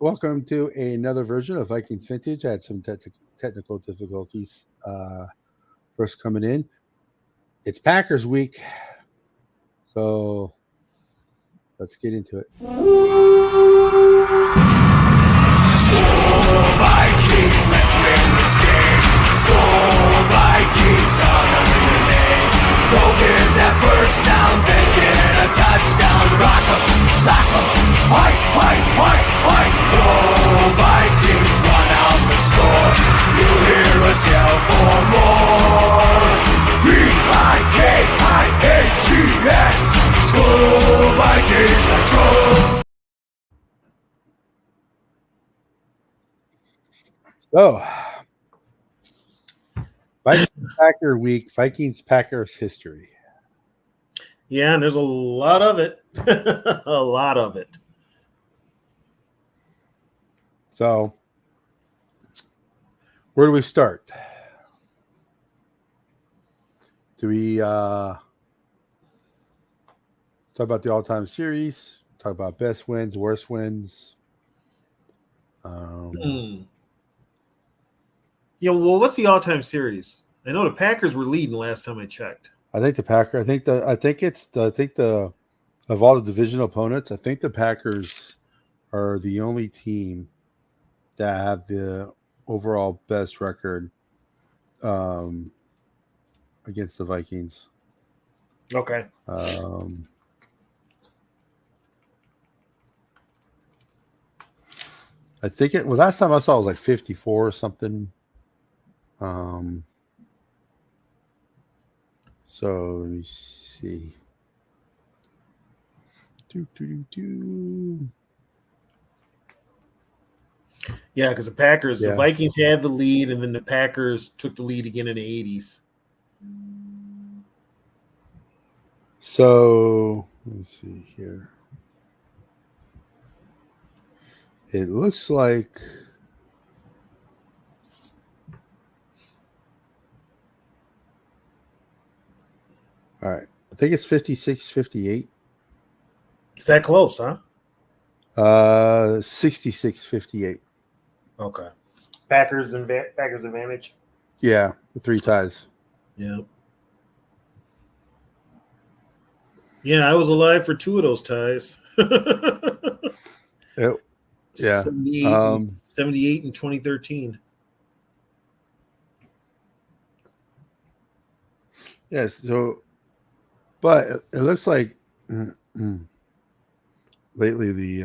Welcome to another version of Vikings Vintage. I had some technical difficulties first coming in. It's Packers week, so let's get into it. Skol Vikings, let's win this game. Skol Vikings, on a winning day. Go get that first down, then get a touchdown. Rock 'em, sock 'em, fight, fight, fight, fight. Go Vikings, run out the score. You hear us yell for more. V-I-K-I-N-G-S. Skol Vikings, let's go. So, Vikings Packer week, Vikings Packers history. Yeah, and there's a lot of it. A lot of it. So, where do we start? Do we talk about the all-time series? Talk about best wins, worst wins? Yeah, well, what's the all-time series? I know the Packers were leading last time I checked. I think of all the divisional opponents, I think the Packers are the only team that have the overall best record against the Vikings. Okay. I think last time I saw it was like 54 or something. So let me see. Yeah, because the Packers, Yeah. the Vikings had the lead, and then the Packers took the lead again in the 80s. So let's see here. It looks like all right. I think it's 56-58. Is that close, huh? 66-58. Okay. Packers advantage. Yeah, the 3 ties. Yeah. Yeah, I was alive for 2 of those ties. Yeah. 78 in 2013. Yes. So, but it looks like lately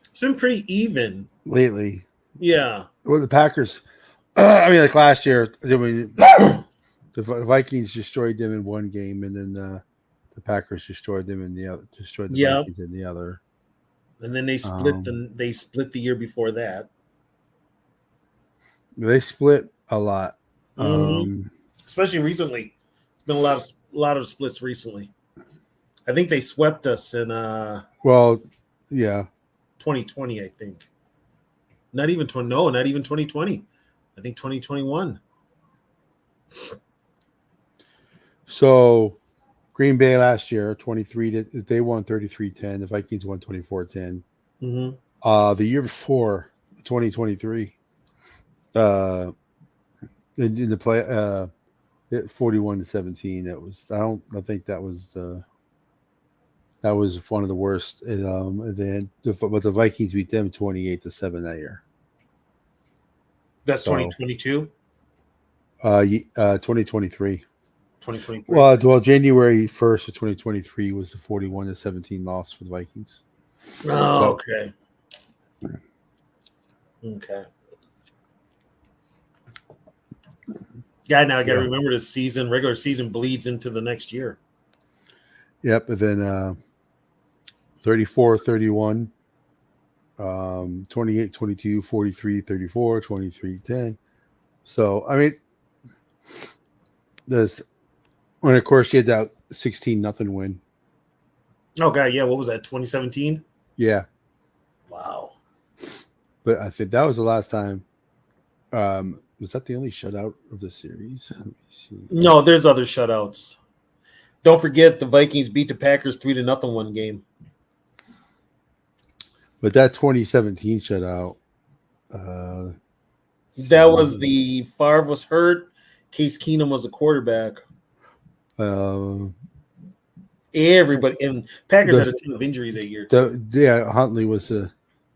It's been pretty even. Lately, yeah. Well, the Packers. I mean, like last year, the Vikings destroyed them in one game, and then the Packers destroyed them in the other. Destroyed the Vikings in the other. And then they split the year before that. They split a lot, especially recently. It's been a lot of splits recently. I think they swept us in 2020. I think not even 2020. I think 2021. So Green Bay last year, they won 33-10. The Vikings won 24-10. Mm-hmm. The year before, 2023, in the play, 41-17. I think that was one of the worst. But the Vikings beat them 28-7 that year. That's 2022. 2023. 2023. Well, January 1st of 2023 was the 41-17 loss for the Vikings. Oh, okay. Okay. Yeah, now I got to remember this regular season bleeds into the next year. Yep, and then 34-31, 28-22, 43-34, 23-10. So, I mean, and of course, you had that 16-0 win. Oh, God, yeah. What was that, 2017? Yeah. Wow. But I think that was the last time. Was that the only shutout of the series? Let me see. No, there's other shutouts. Don't forget the Vikings beat the Packers 3-0 one game. But that 2017 shutout. That was the Favre was hurt. Case Keenum was a quarterback. Uh, Everybody and Packers had a ton of injuries that year too. Huntley was the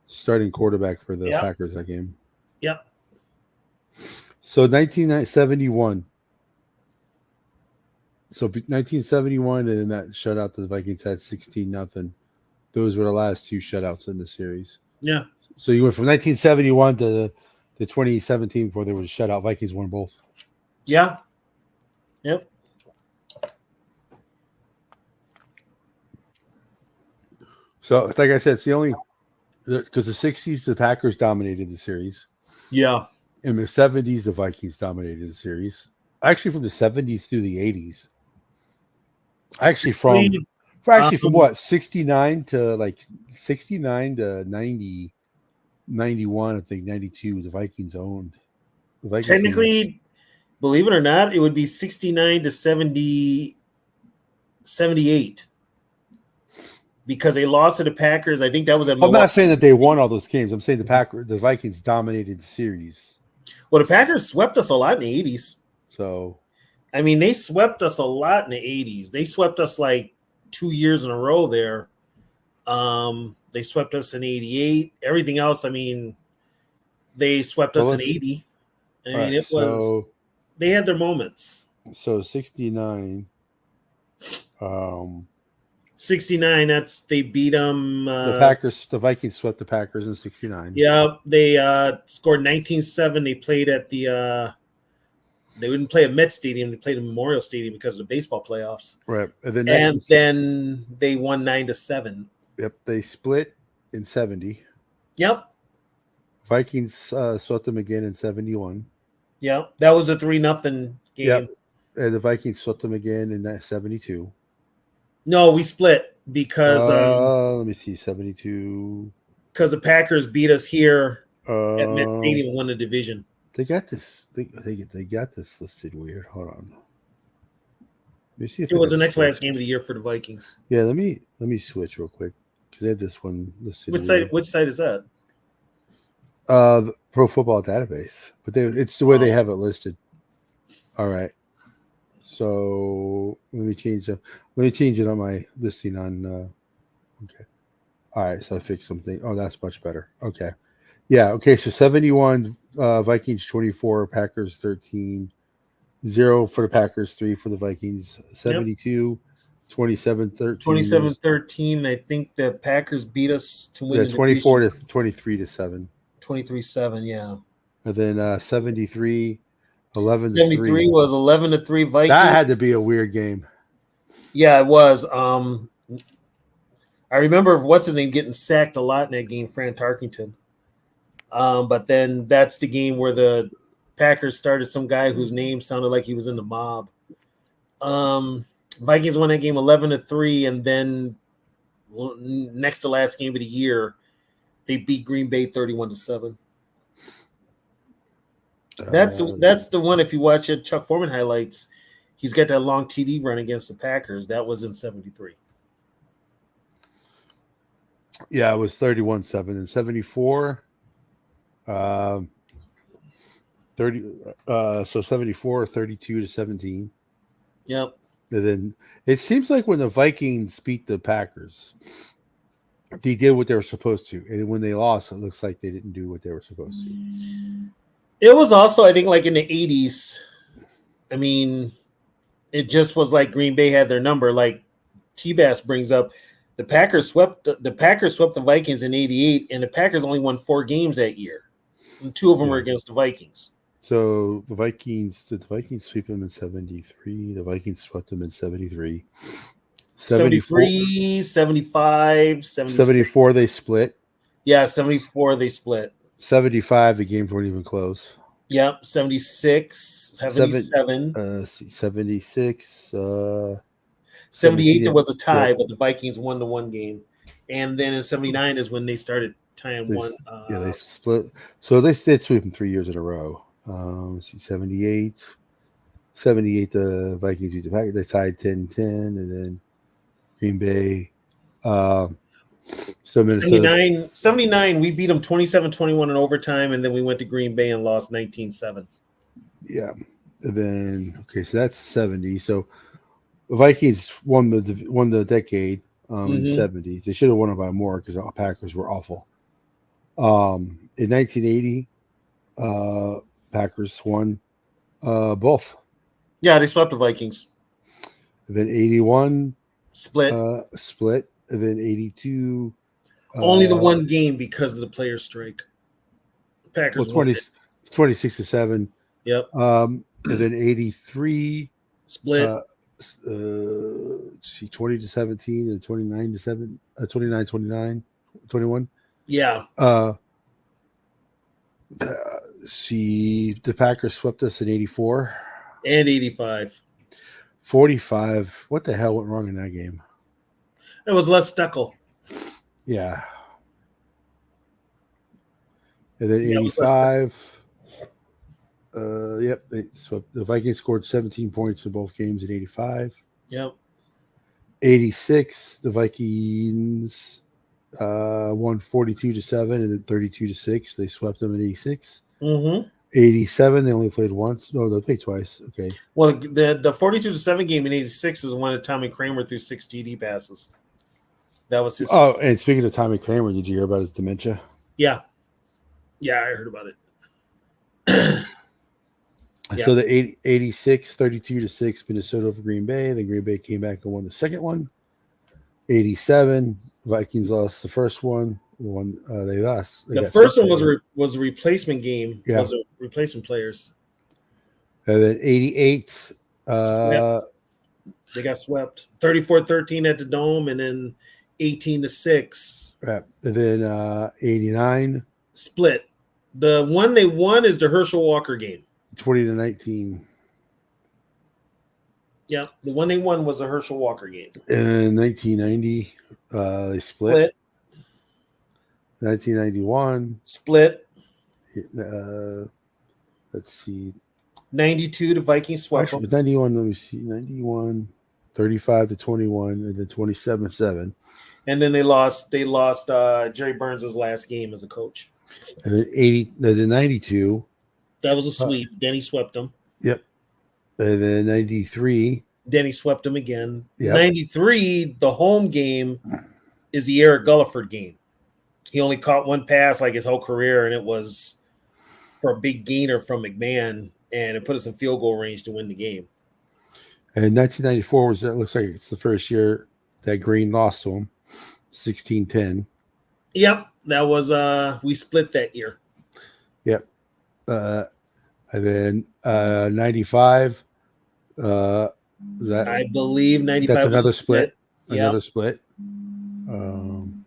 starting quarterback for the Yep. Packers that game. Yep. So 1971. So 1971, and then that shutout the Vikings had 16-0. Those were the last two shutouts in the series. Yeah. So you went from 1971 to the 2017 before there was a shutout. Vikings won both. Yeah. Yep. So like I said, it's the only because the 60s the Packers dominated the series. Yeah. In the 70s, the Vikings dominated the series. Actually, from the 70s through the 80s. Actually, from what 69 to like 69 to 90, 91, I think 92. The Vikings owned. The Vikings technically, believe it or not, it would be 69 to 70, 78. Because they lost to the Packers. I think that was at I'm not saying that they won all those games. I'm saying the Vikings dominated the series. Well, the Packers swept us a lot in the 80s. So, I mean, they swept us a lot in the 80s. They swept us like 2 years in a row there. They swept us in 88. Everything else, I mean, they swept us in 80. I mean, it was they had their moments. So 69. 69, that's they beat them. The Vikings swept the Packers in 69. Yeah, they scored 19-7. They played at the they wouldn't play at Met Stadium, they played at Memorial Stadium because of the baseball playoffs. Right. And then they won 9-7. Yep, they split in 70. Yep. Vikings swept them again in 71. Yep. That was a 3-0 game. Yep. And the Vikings swept them again in 72. No, we split because let me see, 72. Because the Packers beat us here at Met Stadium and won the division. They got this. They got this listed weird. Hold on. Let me see if it was the next last game of the year for the Vikings. Yeah, let me switch real quick because they have this one listed. Which site is that? The Pro Football Database, but it's the way they have it listed. All right. So let me change it. Let me change it on my listing on. Okay. All right. So I fixed something. Oh, that's much better. Okay. Yeah. Okay. So 71 Vikings 24, Packers 13, 0 for the Packers, 3 for the Vikings, 72, 27-13. 27-13. I think the Packers beat us to win. Yeah, 24 to 23 to 7. 23-7. Yeah. And then 73. 11 to 73 was 11-3 Vikings. That had to be a weird game. Yeah, it was. I remember what's his name getting sacked a lot in that game, Fran Tarkington. But then that's the game where the Packers started some guy whose name sounded like he was in the mob. Vikings won that game 11-3, and then next to last game of the year, they beat Green Bay 31-7. That's the one. If you watch it, Chuck Foreman highlights, he's got that long TD run against the Packers. That was in 73. Yeah, it was 31-7 and 74. 30. So 74, 32 to 17. Yep. And then it seems like when the Vikings beat the Packers, they did what they were supposed to, and when they lost, it looks like they didn't do what they were supposed to. It was also, I think, like in the 80s. I mean, it just was like Green Bay had their number. Like T-Bass brings up, the Packers swept the Vikings in 88, and the Packers only won 4 games that year. And 2 of them were against the Vikings. So did the Vikings sweep them in 73? The Vikings swept them in 73. 73, 75, 76. 74 they split. Yeah, 74 they split. 75 the games weren't even close. Yep, 76, 77. 76. 78 there was a tie, but the Vikings won the one game. And then in 79 is when they started tying one. They split. So they did sweep them 3 years in a row. Let's see, 78. 78 the Vikings beat the Packers. They tied 10-10, and then Green Bay. So Minnesota, 79, we beat them 27-21 in overtime, and then we went to Green Bay and lost 19-7. yeah. And then so that's 70. So the Vikings won the decade in the 70s. They should have won it by more because the Packers were awful. In 1980, Packers won both. Yeah, they swept the Vikings. And then 81 Split. split. And then 82. Only the one game because of the player strike. Packers Well, 26-7. Yep. And then 83 split. Let's see, 20-17 and 29-7, 29-29, 21. Yeah. See, the Packers swept us in 84 and 85. 45. What the hell went wrong in that game? It was Les Steckel. Yeah. And then 85. Yep. The Vikings scored 17 points in both games in 85. Yep. 86, the Vikings won 42-7 and then 32-6. They swept them in 86. 87, they only played once. No, they played twice. Okay. Well, the 42-7 game in 86 is when Tommy Kramer threw 6 TD passes. That was his. Oh, and speaking of Tommy Kramer, did you hear about his dementia? Yeah. Yeah, I heard about it. So the 86, 32-6, Minnesota over Green Bay. Then Green Bay came back and won the second one. 87, Vikings lost the first one. They lost. The first one was a replacement game. Yeah. Was a replacement players. And then 88. They got swept. 34-13 at the Dome, and then 18-6. Right. And then 89. Split. The one they won is the Herschel Walker game. 20-19. Yeah, the one they won was the Herschel Walker game. In 1990, they split. 1991. Split. Let's see. 92, the Vikings swept them. 91, let me see. 91, 35-21, and then 27-7. And then they lost Jerry Burns' last game as a coach. And then 92. That was a sweep. Denny swept them. Yep. And then 93. Denny swept them again. Yep. 93, the home game is the Eric Gulliford game. He only caught one pass like his whole career, and it was for a big gainer from McMahon, and it put us in field goal range to win the game. And 1994 looks like it's the first year that Green lost to him, 16-10. Yep, that was we split that year. Yep. And then 95. I believe 95. That's another split. Yep. Another split. And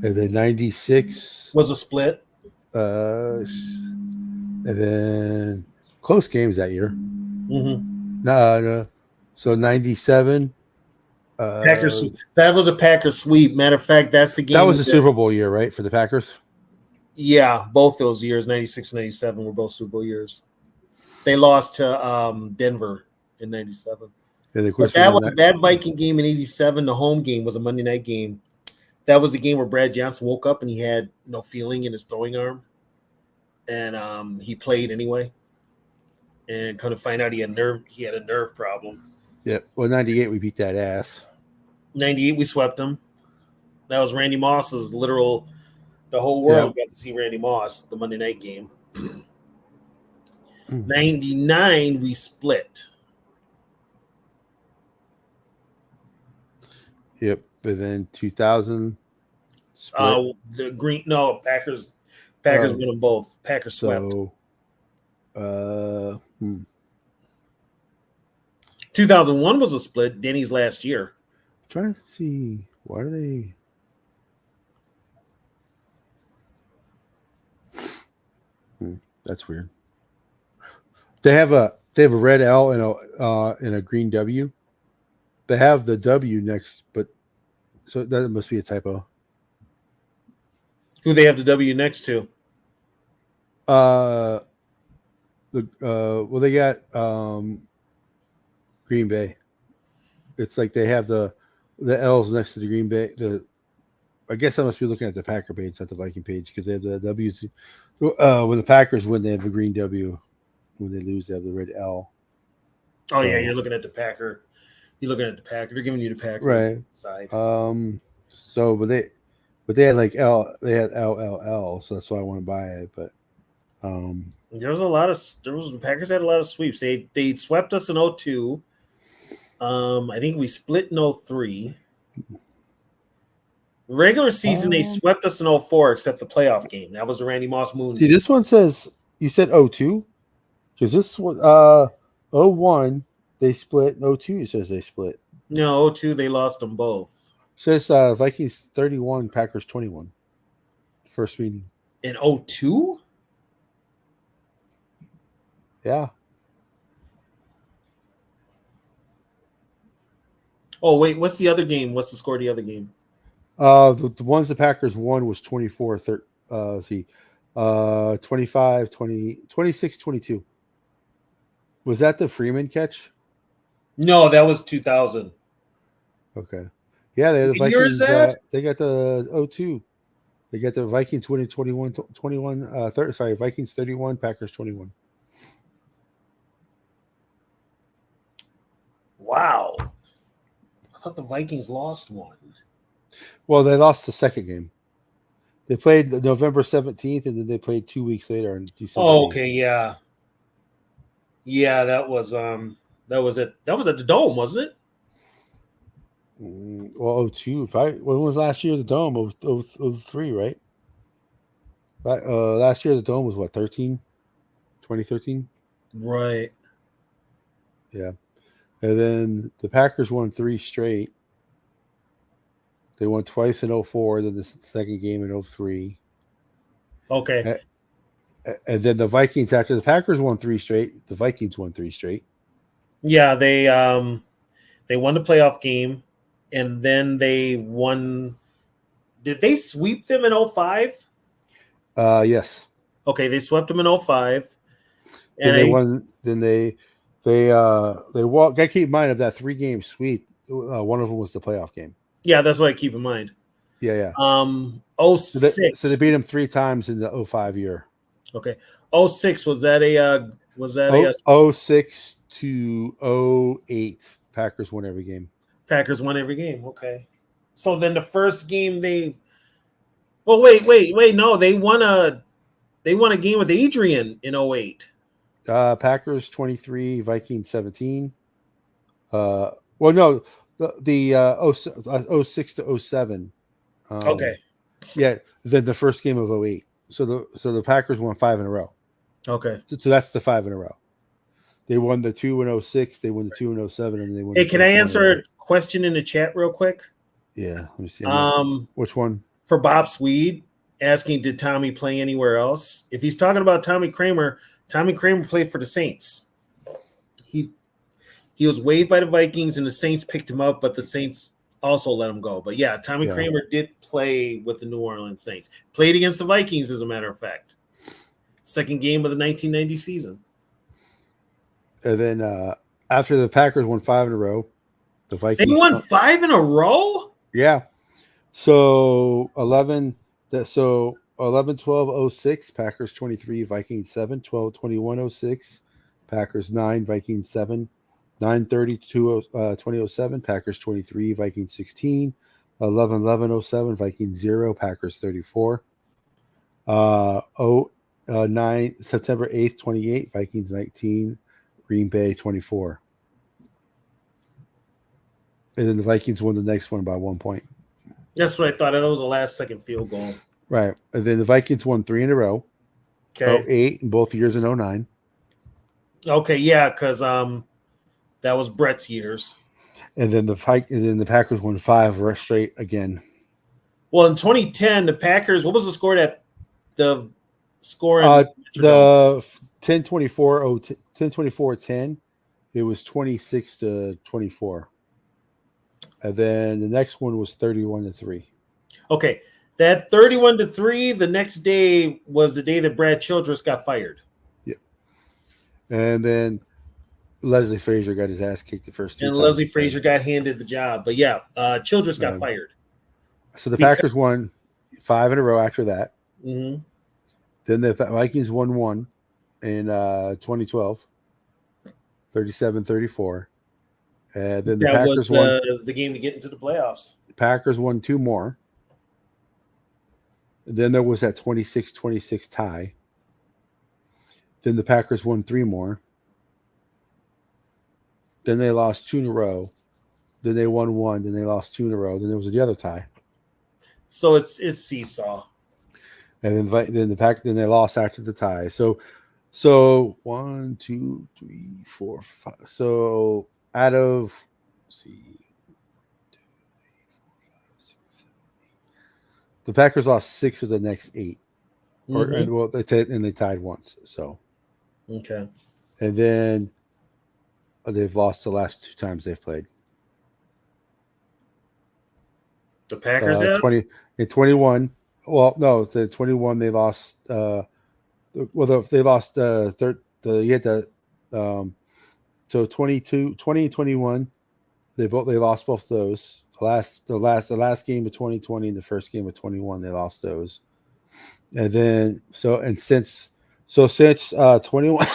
then 96 was a split. And then close games that year. No. So 97. Packers. That was a Packers sweep. Matter of fact, that's the game. That was a Super Bowl year, right, for the Packers? Yeah, both those years, 96 and 97, were both Super Bowl years. They lost to Denver in 97. But that Viking game in 87, the home game, was a Monday night game. That was the game where Brad Johnson woke up and he had no feeling in his throwing arm. And he played anyway. And kind of find out he had a nerve problem. Yeah. Well, 98, we beat that ass. 98, we swept them. That was Randy Moss's literal. The whole world got to see Randy Moss, the Monday night game. 99, we split. Yep. And then 2000, split. Packers won them both. Packers swept. So, 2001 was a split. Denny's last year. I'm trying to see, why do they? That's weird. They have a red L and a green W. They have the W next, but so that must be a typo. Who they have the W next to? They got Green Bay. It's like they have the the L's next to the Green Bay. I guess I must be looking at the Packer page, not the Viking page, because they have the W's. When the Packers win, they have the green W. When they lose, they have the red L. Oh yeah, you're looking at the Packer. You're looking at the Packer. They're giving you the Packer right side. So, but they had like L. They had LLL, so that's why I want to buy it. But the Packers had a lot of sweeps. They swept us in 02. I think we split in 03. Regular season, they swept us in 04, except the playoff game. That was the Randy Moss Moon. See, this one says you said 02? Because this one 01 they split. 02 it says they split. No, 02 they lost them both. It says Vikings 31, Packers 21. First meeting. In 02? Yeah. Oh, wait, what's the other game? What's the score of the other game? The ones the Packers won was 24 25 20 26 22. Was that the Freeman catch? No, that was 2000. Okay. Yeah, they had the What year Vikings is that? they got the 02. They got the Vikings winning 21 Vikings 31, Packers 21. Wow. I thought the Vikings lost one. Well, they lost the second game. They played November 17th, and then they played 2 weeks later on December 8th. Okay, yeah. Yeah, that was at the Dome, wasn't it? Well, 02. Probably, when was last year the Dome? 03, right? Last year the Dome was what, 13? 2013? Right. Yeah. And then the Packers won 3 straight. They won twice in 04, then the second game in 03. Okay. And then the Vikings, after the Packers won 3 straight, the Vikings won 3 straight. Yeah, they won the playoff game, and then they won. Did they sweep them in 05? Yes. Okay, they swept them in 05. Then they won. Then they walked. Got to keep in mind of that 3-game sweep. One of them was the playoff game. Yeah, that's what I keep in mind. Yeah. 06. So they beat them 3 times in the 05 year. Okay. 06 was that a 06 to 08. Packers won every game. Packers won every game. Okay. So then the first game they wait, no, they won a game with Adrian in 08. Packers 23, Vikings 17. Well, no, the 06 to 07. Okay. Yeah, then the first game of 08. So the Packers won 5 in a row. Okay. So that's the 5 in a row. They won the 2 in 06, they won the 2 in 07, and they won. Hey, can I answer a question in the chat real quick? Yeah, let me see. Which one? For Bob Swede asking, did Tommy play anywhere else? If he's talking about Tommy Kramer played for the Saints. He was waived by the Vikings, and the Saints picked him up, but the Saints also let him go. But yeah, Tommy Kramer did play with the New Orleans Saints. Played against the Vikings, as a matter of fact. Second game of the 1990 season. And then after the Packers won 5 in a row, the Vikings won 5 in a row? Yeah. So 11, 12, 06, Packers 23, Vikings 7, 12, 21, 06, Packers 9, Vikings 7, 9, 32, 2007, Packers 23, Vikings 16, 11, 07, Vikings 0, Packers 34, 9, September 8th, 28, Vikings 19, Green Bay 24. And then the Vikings won the next one by 1 point. That's what I thought. That was the last second field goal. Right. And then the Vikings won 3 in a row. Okay. 08 in both years and 09. Okay, yeah, because that was Brett's years. And then the Packers won 5 straight again. Well, in 2010, the Packers, what was the score that the score? The 10-24-10. It was 26 to 24. And then the next one was 31-3. Okay. That 31-3, the next day was the day that Brad Childress got fired. Yeah. And then Leslie Frazier got his ass kicked the first 2 And times. Leslie Frazier got handed the job. But yeah, Childress got fired. So the Packers won 5 in a row after that. Mm-hmm. Then the Vikings won 1 in 2012, 37-34. And then the That Packers was won. the game to get into the playoffs. The Packers won 2 more. And then there was that 26-26 tie. Then the Packers won 3 more. Then they lost 2 in a row. Then they won 1. Then they lost 2 in a row. Then there was the other tie. So it's seesaw. And then they lost after the tie. So 1, 2, 3, 4, 5. So out of, let's see, 2, 3, 4, 5, 6, 7, 8. The Packers lost 6 of the next 8. They tied once. So okay. And then they've lost the last 2 times they've played. The Packers have 21. Well, no, the 21 they lost. They lost you had the so 22, 20 and 21. They lost both those. The last game of 2020 and the first game of 21 they lost those. And then since 21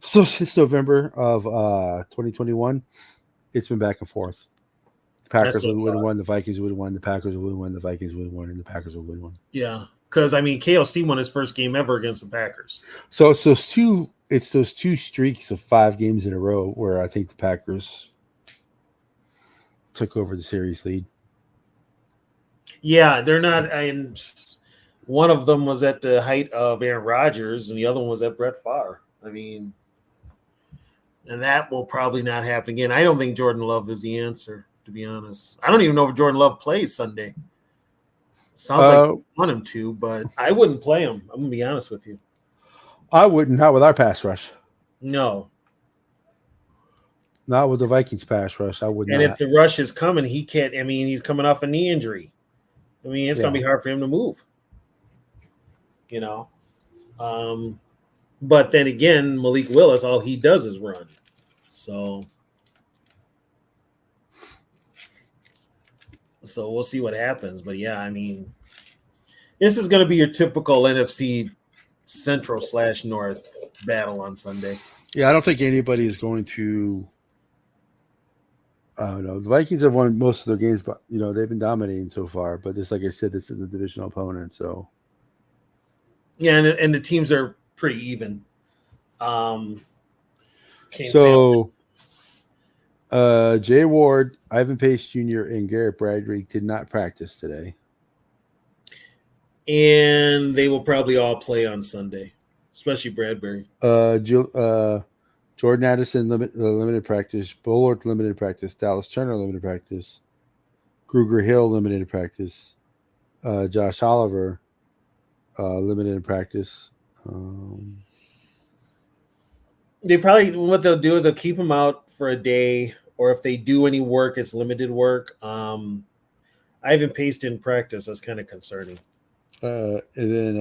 so since November of 2021 it's been back and forth. The Packers would have won, the Vikings would have won, the Packers would have won, the Vikings would have won, and the Packers would have won. Yeah, because I mean KLC won his first game ever against the Packers. So it's those two streaks of 5 games in a row where I think the Packers took over the series lead. Yeah, they're not. One of them was at the height of Aaron Rodgers, and the other one was at Brett Favre. I mean, and that will probably not happen again. I don't think Jordan Love is the answer, to be honest. I don't even know if Jordan Love plays Sunday. Sounds like I want him to, but I wouldn't play him. I'm going to be honest with you. I wouldn't, not with our pass rush. No. Not with the Vikings pass rush. I would not. And if the rush is coming, he can't. I mean, he's coming off a knee injury. I mean, it's going to be hard for him to move. But then again, Malik Willis, all he does is run. So we'll see what happens. But yeah, I mean, this is going to be your typical NFC Central / North battle on Sunday. Yeah, I don't think anybody is going to. I don't know. The Vikings have won most of their games, but they've been dominating so far. But just like I said, this is a divisional opponent, so. Yeah, and the teams are pretty even. Jay Ward, Ivan Pace Jr., and Garrett Bradbury did not practice today. And they will probably all play on Sunday, especially Bradbury. Jordan Addison limited practice, Bullard limited practice, Dallas Turner limited practice, Kruger Hill limited practice, Josh Oliver limited practice. They probably, what they'll do is they'll keep them out for a day, or if they do any work, it's limited work. Ivan Pace didn't practice. That's kind of concerning. And then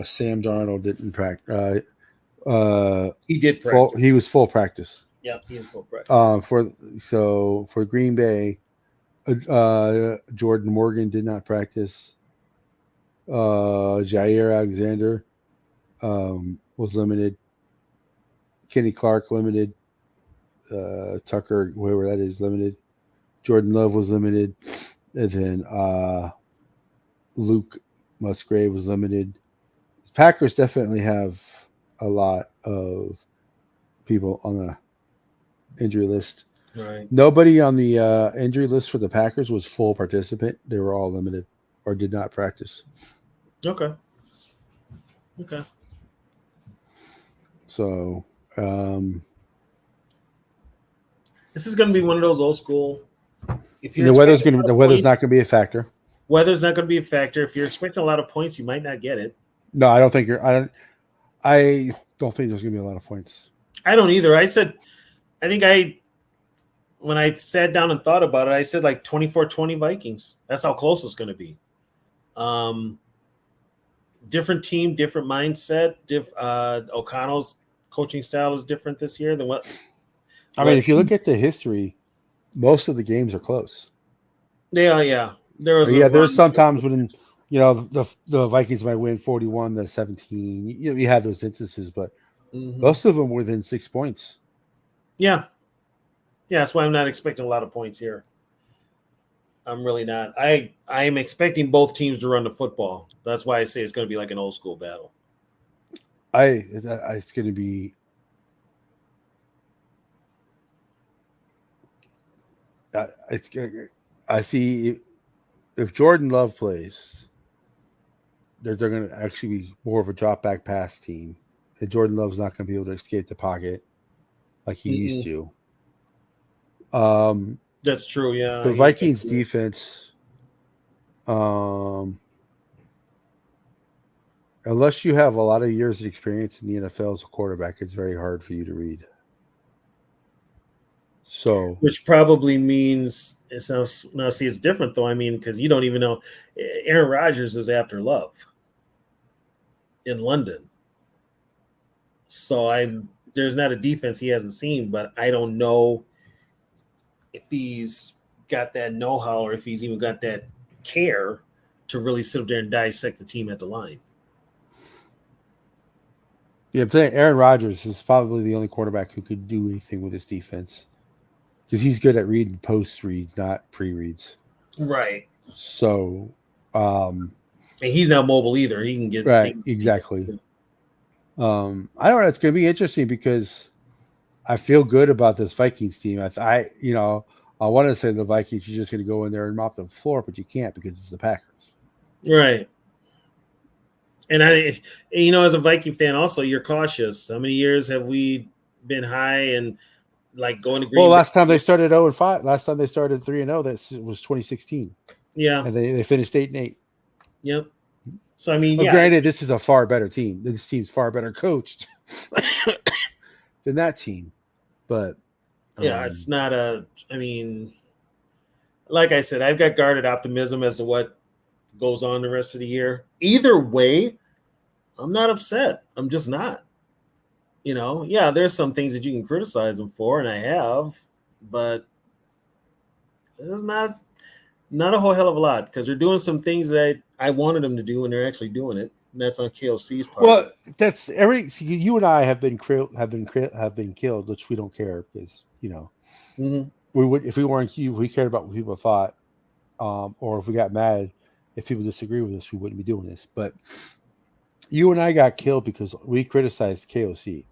Sam Darnold didn't practice. He did practice. He was full practice. Yeah, he was full practice. For Green Bay, Jordan Morgan did not practice. Jair Alexander was limited. Kenny Clark limited. Tucker, whoever that is, limited. Jordan Love was limited. And then Luke Musgrave was limited. Packers definitely have a lot of people on the injury list. Right. Nobody on the injury list for the Packers was full participant. They were all limited or did not practice. Okay. So this is going to be one of those old school. The weather's not going to be a factor. Weather's not going to be a factor. If you're expecting a lot of points, you might not get it. No, I don't think you're. I don't think there's going to be a lot of points. I don't either. When I sat down and thought about it, I said like 24-20 Vikings. That's how close it's going to be. Different team, different mindset. O'Connell's coaching style is different this year than what I mean, if you look at the history, most of the games are close. Yeah. There was a Yeah, there's run. sometimes when the Vikings might win 41-17. You have those instances, but Mhm. most of them within 6 points. Yeah. Yeah, that's why I'm not expecting a lot of points here. I'm really not. I am expecting both teams to run the football. That's why I say it's going to be like an old school battle. It's going to be. It's. I see if Jordan Love plays, they're going to actually be more of a drop back pass team. And Jordan Love's not going to be able to escape the pocket like he used to. That's true. Yeah. The Vikings defense, unless you have a lot of years of experience in the NFL as a quarterback, it's very hard for you to read. So, which probably means it's now see it's different though. I mean, because you don't even know Aaron Rodgers is after Love in London, so there's not a defense he hasn't seen, but I don't know if he's got that know-how or if he's even got that care to really sit up there and dissect the team at the line. yeah, I'm saying Aaron Rodgers is probably the only quarterback who could do anything with his defense because he's good at reading post reads, not pre reads. Right. So, and he's not mobile either. He can get right, exactly. I don't know. It's going to be interesting because I feel good about this Vikings team. I want to say the Vikings, you're just going to go in there and mop the floor, but you can't because it's the Packers. Right. And as a Viking fan, also you're cautious. How many years have we been high and like going to Green? Well, last time they started 0-5. Last time they started 3-0, that was 2016. Yeah, and they finished 8-8. Yep. So I mean, granted, this is a far better team. This team's far better coached than that team, but it's not a. I mean, like I said, I've got guarded optimism as to what goes on the rest of the year. Either way, I'm not upset. I'm just not. There's some things that you can criticize them for, and I have, but there's not a whole hell of a lot because they're doing some things that I wanted them to do, and they're actually doing it. And that's on KOC's part. Well, that's you and I have been killed, which we don't care because we would if we weren't you, if we cared about what people thought, or if we got mad if people disagree with us, we wouldn't be doing this. But you and I got killed because we criticized KOC.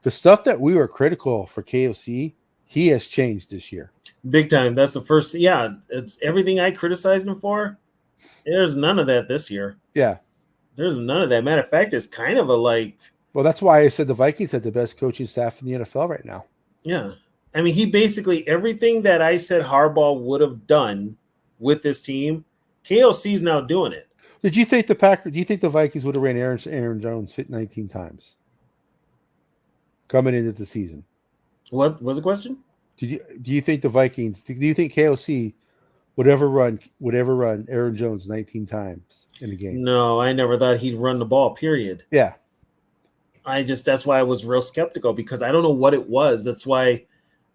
The stuff that we were critical for KOC, he has changed this year. Big time. That's the first. Yeah, it's everything I criticized him for. There's none of that this year. Yeah. There's none of that. Matter of fact, it's kind of a like. Well, that's why I said the Vikings had the best coaching staff in the NFL right now. Yeah. I mean, he basically everything that I said Harbaugh would have done with this team, KOC's now doing it. Do you think the Vikings would have ran Aaron Jones 19 times coming into the season? What was the question? Do you think the Vikings? Do you think KOC would ever run Aaron Jones 19 times in a game? No, I never thought he'd run the ball. Period. Yeah. That's why I was real skeptical because I don't know what it was. That's why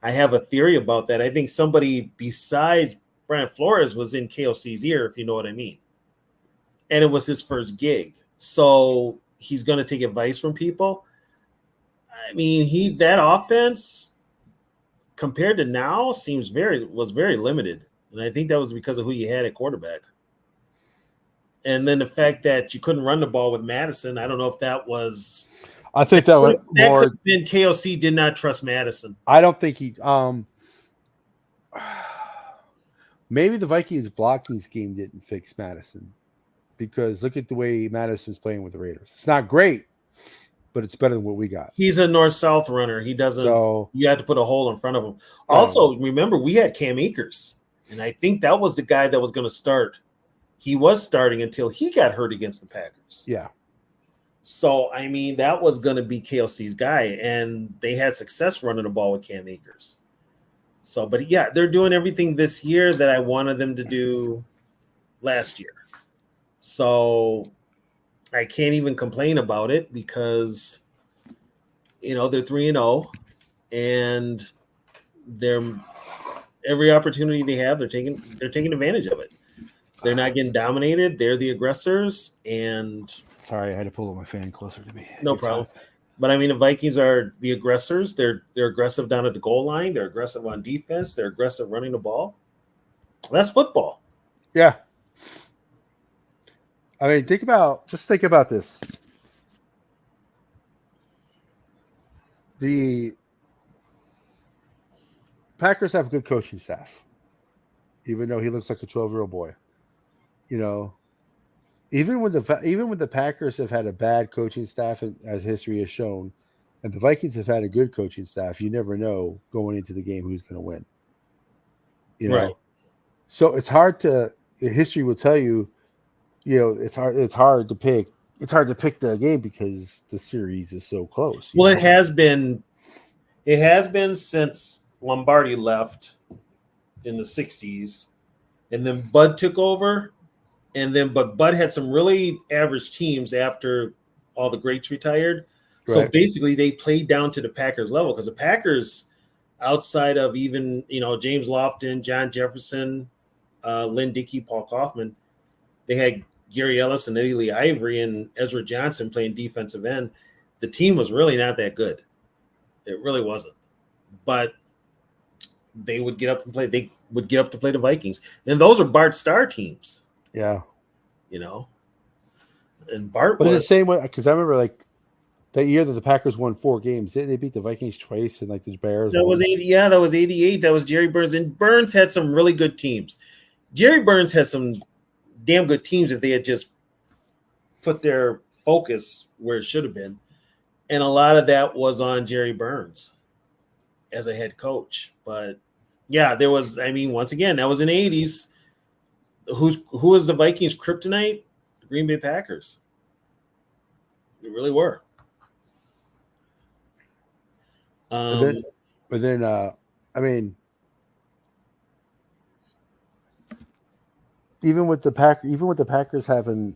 I have a theory about that. I think somebody besides Brian Flores was in KOC's ear, if you know what I mean. And it was his first gig. So he's going to take advice from people. I mean, that offense compared to now was very limited. And I think that was because of who you had at quarterback. And then the fact that you couldn't run the ball with Madison, I don't know if that was. I think that was more. Could have been KOC did not trust Madison. I don't think he. Maybe the Vikings blocking scheme didn't fix Madison because look at the way Madison's playing with the Raiders. It's not great, but it's better than what we got. He's a north-south runner. He doesn't. So, you had to put a hole in front of him. Also, remember we had Cam Akers, and I think that was the guy that was going to start. He was starting until he got hurt against the Packers. Yeah. So, I mean, that was going to be KOC's guy, and they had success running the ball with Cam Akers. So, but yeah, they're doing everything this year that I wanted them to do last year. So, I can't even complain about it because, they're 3-0, and they're every opportunity they have, they're taking advantage of it. They're not getting dominated. They're the aggressors, and Sorry, I had to pull my fan closer to me. no It's problem. hot. But I mean, the Vikings are the aggressors. They're aggressive down at the goal line. They're aggressive on defense. They're aggressive running the ball. That's football. Yeah. I mean, think about this. The Packers have a good coaching staff, even though he looks like a 12-year-old boy. You know, even when the Packers have had a bad coaching staff, as history has shown, and the Vikings have had a good coaching staff, you never know going into the game who's going to win. You know, Right. so it's hard to. History will tell you, it's hard to pick. It's hard to pick the game because the series is so close. Well, it has been since Lombardi left in the 60s, and then Bud took over, but Bud had some really average teams after all the greats retired. So Right. basically they played down to the Packers level, because the Packers, outside of even, James Lofton, John Jefferson, Lynn Dickey, Paul Kaufman, they had Gary Ellis and Eddie Lee Ivory and Ezra Johnson playing defensive end. The team was really not that good. It really wasn't. But they would get up and play. They would get up to play the Vikings. And those are Bart Starr teams, Yeah. And Bart But was it's the same way, because I remember that year that the Packers won 4 games. Didn't they beat the Vikings twice and the Bears? that was once? 80. Yeah, that was 88. That was Jerry Burns. And Burns had some really good teams. Jerry Burns had some damn good teams if they had just put their focus where it should have been. And a lot of that was on Jerry Burns as a head coach. But yeah, there was, once again, that was in the 80s. Who was the Vikings' kryptonite? The Green Bay Packers. They really were. But then, even with the Packers having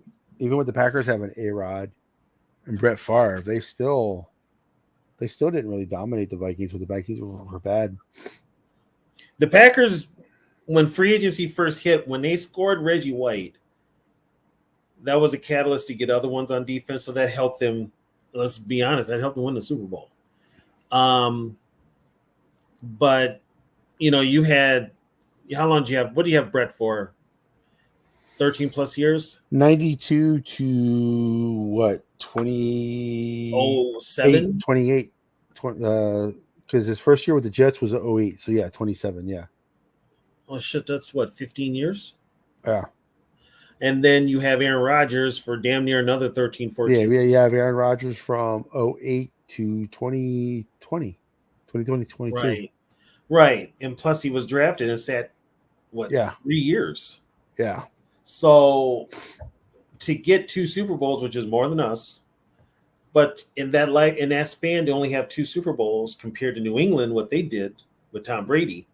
A-Rod and Brett Favre, they still didn't really dominate the Vikings. But the Vikings were bad. The Packers, when free agency first hit, when they scored Reggie White, that was a catalyst to get other ones on defense. So that helped them. Let's be honest, that helped them win the Super Bowl. But you had, how long do you have? What do you have Brett for? 13 plus years. 92 to what? 07? 28. Because his first year with the Jets was 08. So yeah, 27. Yeah. Oh shit, that's what, 15 years? Yeah. And then you have Aaron Rodgers for damn near another 13, 14. Yeah, you have Aaron Rodgers from 08 to 2020, 22. Right. And plus he was drafted and sat, 3 years. Yeah. So to get 2 Super Bowls, which is more than us, but in that span, they only have 2 Super Bowls compared to New England, what they did with Tom Brady.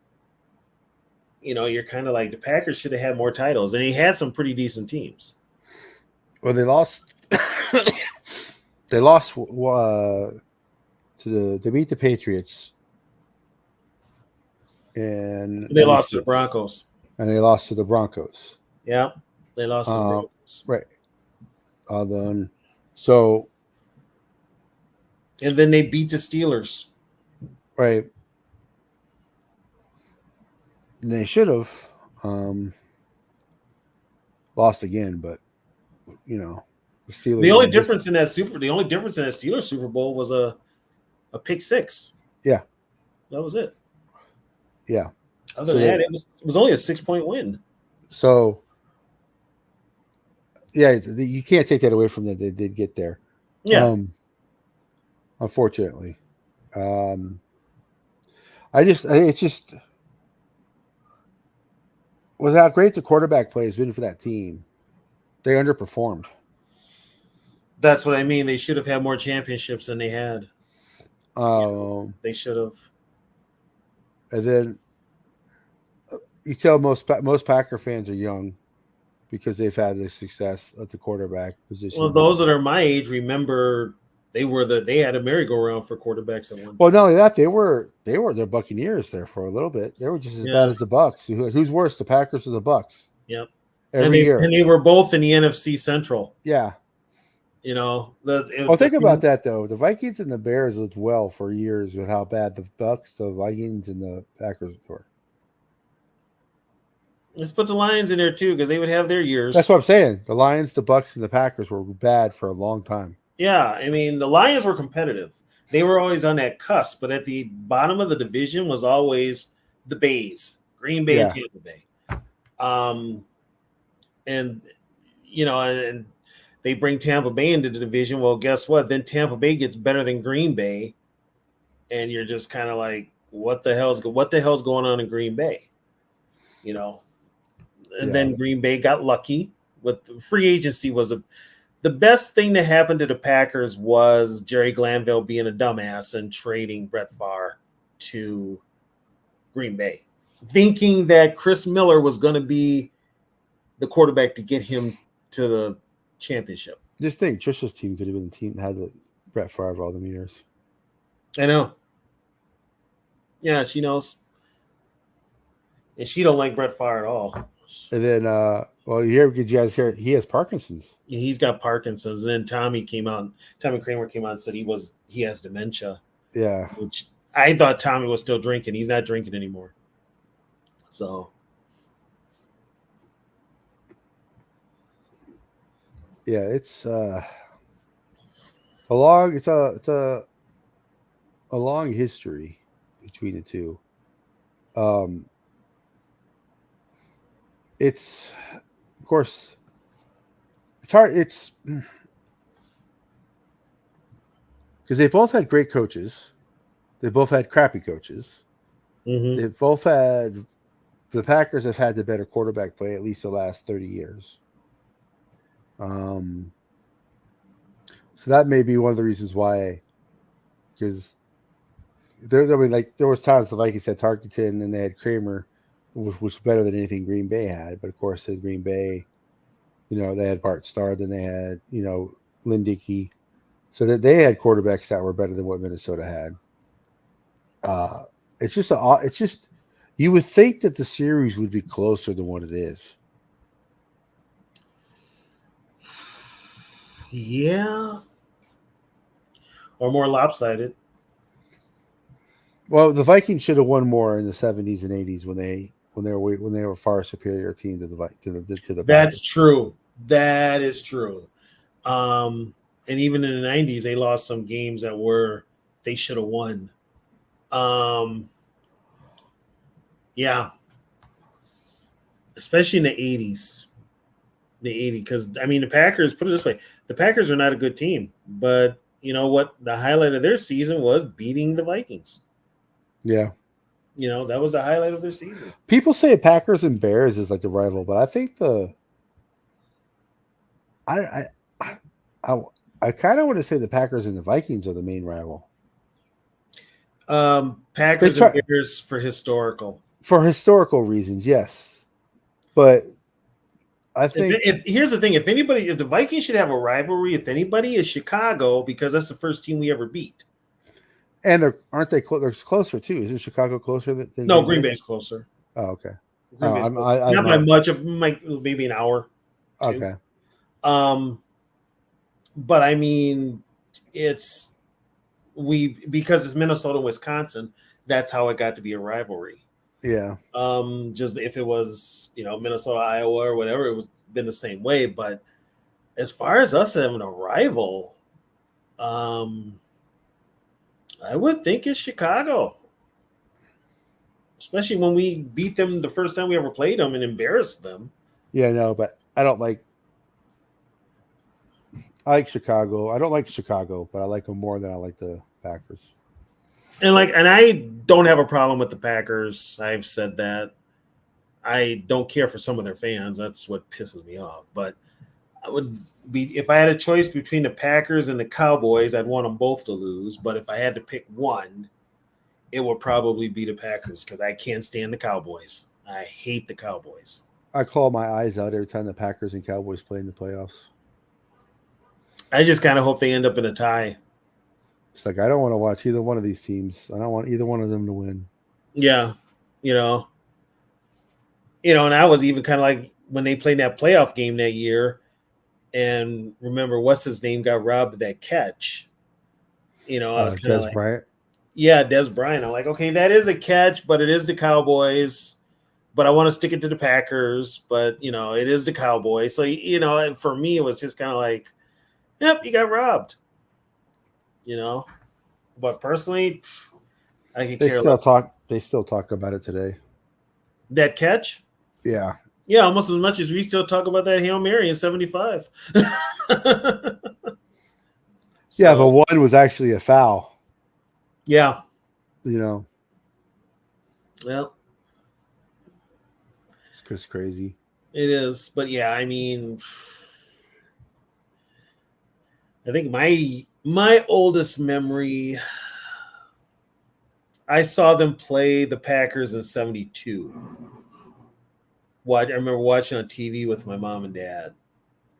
You're kind of like, the Packers should have had more titles, and he had some pretty decent teams. Well, they lost. They lost they beat the Patriots, and They lost to the Broncos. And they lost to the Broncos. Yeah, they lost to the Broncos. Right. So. And then they beat the Steelers. Right. And they should have lost again, but the Steelers. The only difference in that Steelers Super Bowl was a pick 6. Yeah, that was it. Yeah. Other than that, it was only a 6-point win. So, yeah, you can't take that away from them. They did get there. Yeah. Unfortunately, it's just with how great the quarterback play has been for that team, they underperformed. That's what I mean. They should have had more championships than they had. They should have. And then you tell most Packer fans are young because they've had this success at the quarterback position. Well, those that are my age remember They had a merry-go-round for quarterbacks at one Well, time. not only that, they were the Buccaneers there for a little bit. They were just as bad Yeah. as the Bucks. Who's worse, the Packers or the Bucks? Yep. Every year. And they were both in the NFC Central. Yeah. You know, Well, think about that though. The Vikings and the Bears lived well for years with how bad the Bucks, the Vikings, and the Packers were. Let's put the Lions in there too, because they would have their years. That's what I'm saying. The Lions, the Bucks, and the Packers were bad for a long time. Yeah, I mean the Lions were competitive. They were always on that cusp, but at the bottom of the division was always the Bays, Green Bay and Tampa Bay. And you know, and they bring Tampa Bay into the division. Well, guess what? Then Tampa Bay gets better than Green Bay, and you're just kind of like, what the hell's going on in Green Bay? You know, and then Green Bay got lucky with the free agency. The best thing that happened to the Packers was Jerry Glanville being a dumbass and trading Brett Favre to Green Bay, thinking that Chris Miller was going to be the quarterback to get him to the championship. Just think, Trisha's team could have been the team that had the Brett Favre all the years. I know. Yeah, she knows. And she don't like Brett Favre at all. And then, well, you guys hear he has Parkinson's. He's got Parkinson's. And then Tommy Kramer came out and said he has dementia. Yeah. Which I thought Tommy was still drinking. He's not drinking anymore. So. Yeah, it's a long history between the two. It's, of course, it's hard. It's because they both had great coaches. They both had crappy coaches. Mm-hmm. They both had, the Packers have had the better quarterback play at least the last 30 years. So that may be one of the reasons why, because there was times the Vikings had Tarkenton and they had Kramer, which was better than anything Green Bay had. But of course, in Green Bay, they had Bart Starr, then they had, Lynn Dickey, so that they had quarterbacks that were better than what Minnesota had. It's just you would think that the series would be closer than what it is. Yeah. Or more lopsided. Well, the Vikings should have won more in the 70s and 80s when they were far superior team to the That's Packers. true. That is true. And even in the 90s, they lost some games that they should have won. Yeah. Especially in the 80s. Because, the Packers, put it this way, the Packers are not a good team. But you know what? The highlight of their season was beating the Vikings. Yeah. That was the highlight of their season. People say Packers and Bears is like the rival, but I think I kind of want to say the Packers and the Vikings are the main rival. Packers and Bears for historical reasons, yes. But I think here's the thing: if the Vikings should have a rivalry, if anybody, is Chicago, because that's the first team we ever beat. And aren't they they're closer too? Isn't Chicago closer than No, Green Bay's closer. Oh, okay. Not by much, of maybe an hour. Okay. But because it's Minnesota, Wisconsin, that's how it got to be a rivalry. Yeah. Just if it was, Minnesota, Iowa, or whatever, it would have been the same way. But as far as us having a rival, I would think it's Chicago, especially when we beat them the first time we ever played them and embarrassed them. Yeah, no, but I like Chicago. I don't like Chicago, but I like them more than I like the Packers. And I don't have a problem with the Packers. I've said that. I don't care for some of their fans. That's what pisses me off. But if I had a choice between the Packers and the Cowboys, I'd want them both to lose. But if I had to pick one, it would probably be the Packers because I can't stand the Cowboys. I hate the Cowboys. I claw my eyes out every time the Packers and Cowboys play in the playoffs. I just kind of hope they end up in a tie. It's like I don't want to watch either one of these teams. I don't want either one of them to win. Yeah, you know, and I was even kind of like when they played that playoff game that year, and remember what's his name got robbed of that catch. I was kind of Des like, Bryant. yeah, Des Bryant. I'm like, okay, that is a catch, but it is the Cowboys. But I want to stick it to the Packers. But it is the Cowboys. So and for me, it was just kind of like, yep, you got robbed. But personally, I could They care still less. talk. They still talk about it today. That catch. Yeah. Yeah, almost as much as we still talk about that Hail Mary in 75. Yeah, but one was actually a foul. Yeah. Well, it's just crazy. It is. But yeah, I mean, I think my oldest memory, I saw them play the Packers in 72. I remember watching on TV with my mom and dad.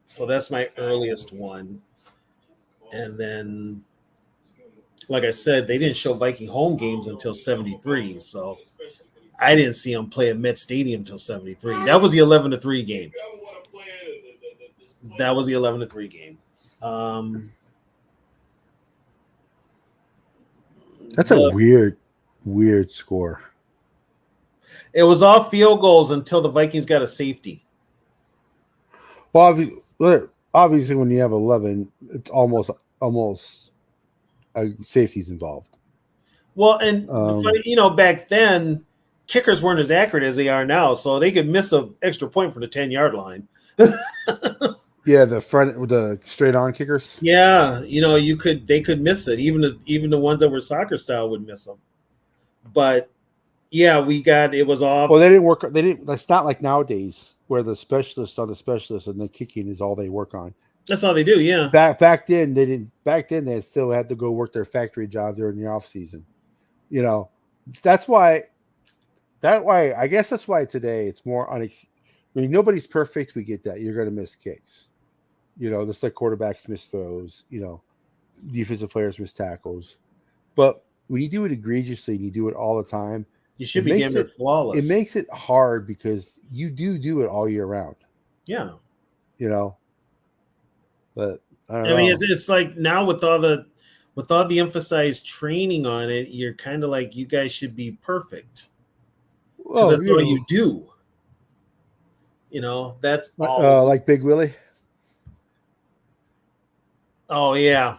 So that's my earliest one. And then, like I said, they didn't show Viking home games until 73. So I didn't see them play at Met Stadium until 73. That was the 11-3 game. That's a weird score. It was all field goals until the Vikings got a safety. Well, obviously, when you have 11, it's almost safety's involved. Well, and back then, kickers weren't as accurate as they are now, so they could miss an extra point from the 10-yard line. Yeah, the straight on kickers. Yeah, they could miss it. Even the ones that were soccer style would miss them. But yeah, it was all. Well, they didn't work. They didn't. That's not like nowadays where the specialist on the specialist and the kicking is all they work on. That's all they do. Yeah. Back then they didn't. Back then they still had to go work their factory job during the off season. That's why. I guess that's why today it's more nobody's perfect. We get that. You're going to miss kicks. Just like quarterbacks miss throws. Defensive players miss tackles. But when you do it egregiously and you do it all the time, you should be damn near flawless. It makes it hard because you do it all year round. Yeah. But I mean, it's like now with all the emphasized training on it, you're kind of like you guys should be perfect. Because that's all you do. That's all. Like Big Willie. Oh yeah,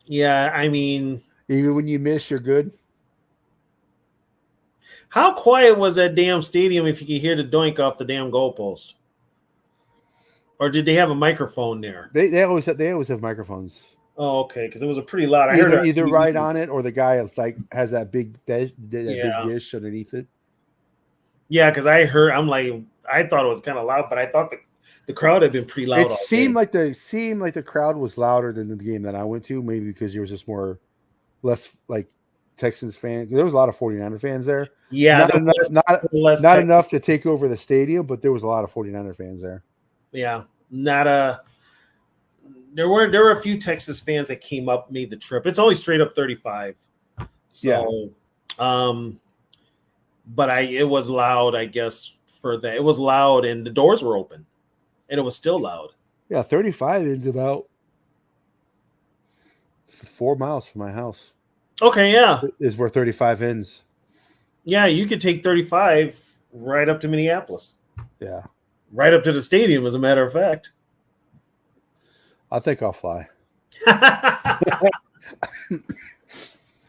yeah. I mean, even when you miss, you're good. How quiet was that damn stadium if you could hear the doink off the damn goalpost? Or did they have a microphone there? They always have microphones. Oh, okay, because it was a pretty loud. I heard either right on it or the guy has that big big dish underneath it. Yeah, because I thought it was kind of loud, but I thought the crowd had been pretty loud. It seemed like the crowd was louder than the game that I went to, maybe because there was just less like Texans fans. There was a lot of 49er fans there. Yeah, not enough to take over the stadium, but there was a lot of 49er fans there. Yeah, there were a few Texas fans that came up, made the trip. It's only straight up 35. So, yeah. But it was loud, I guess, for that. It was loud and the doors were open and it was still loud. Yeah, 35 is about 4 miles from my house. Okay, yeah. Is where 35 ends. Yeah, you could take 35 right up to Minneapolis. Yeah. Right up to the stadium, as a matter of fact. I think I'll fly.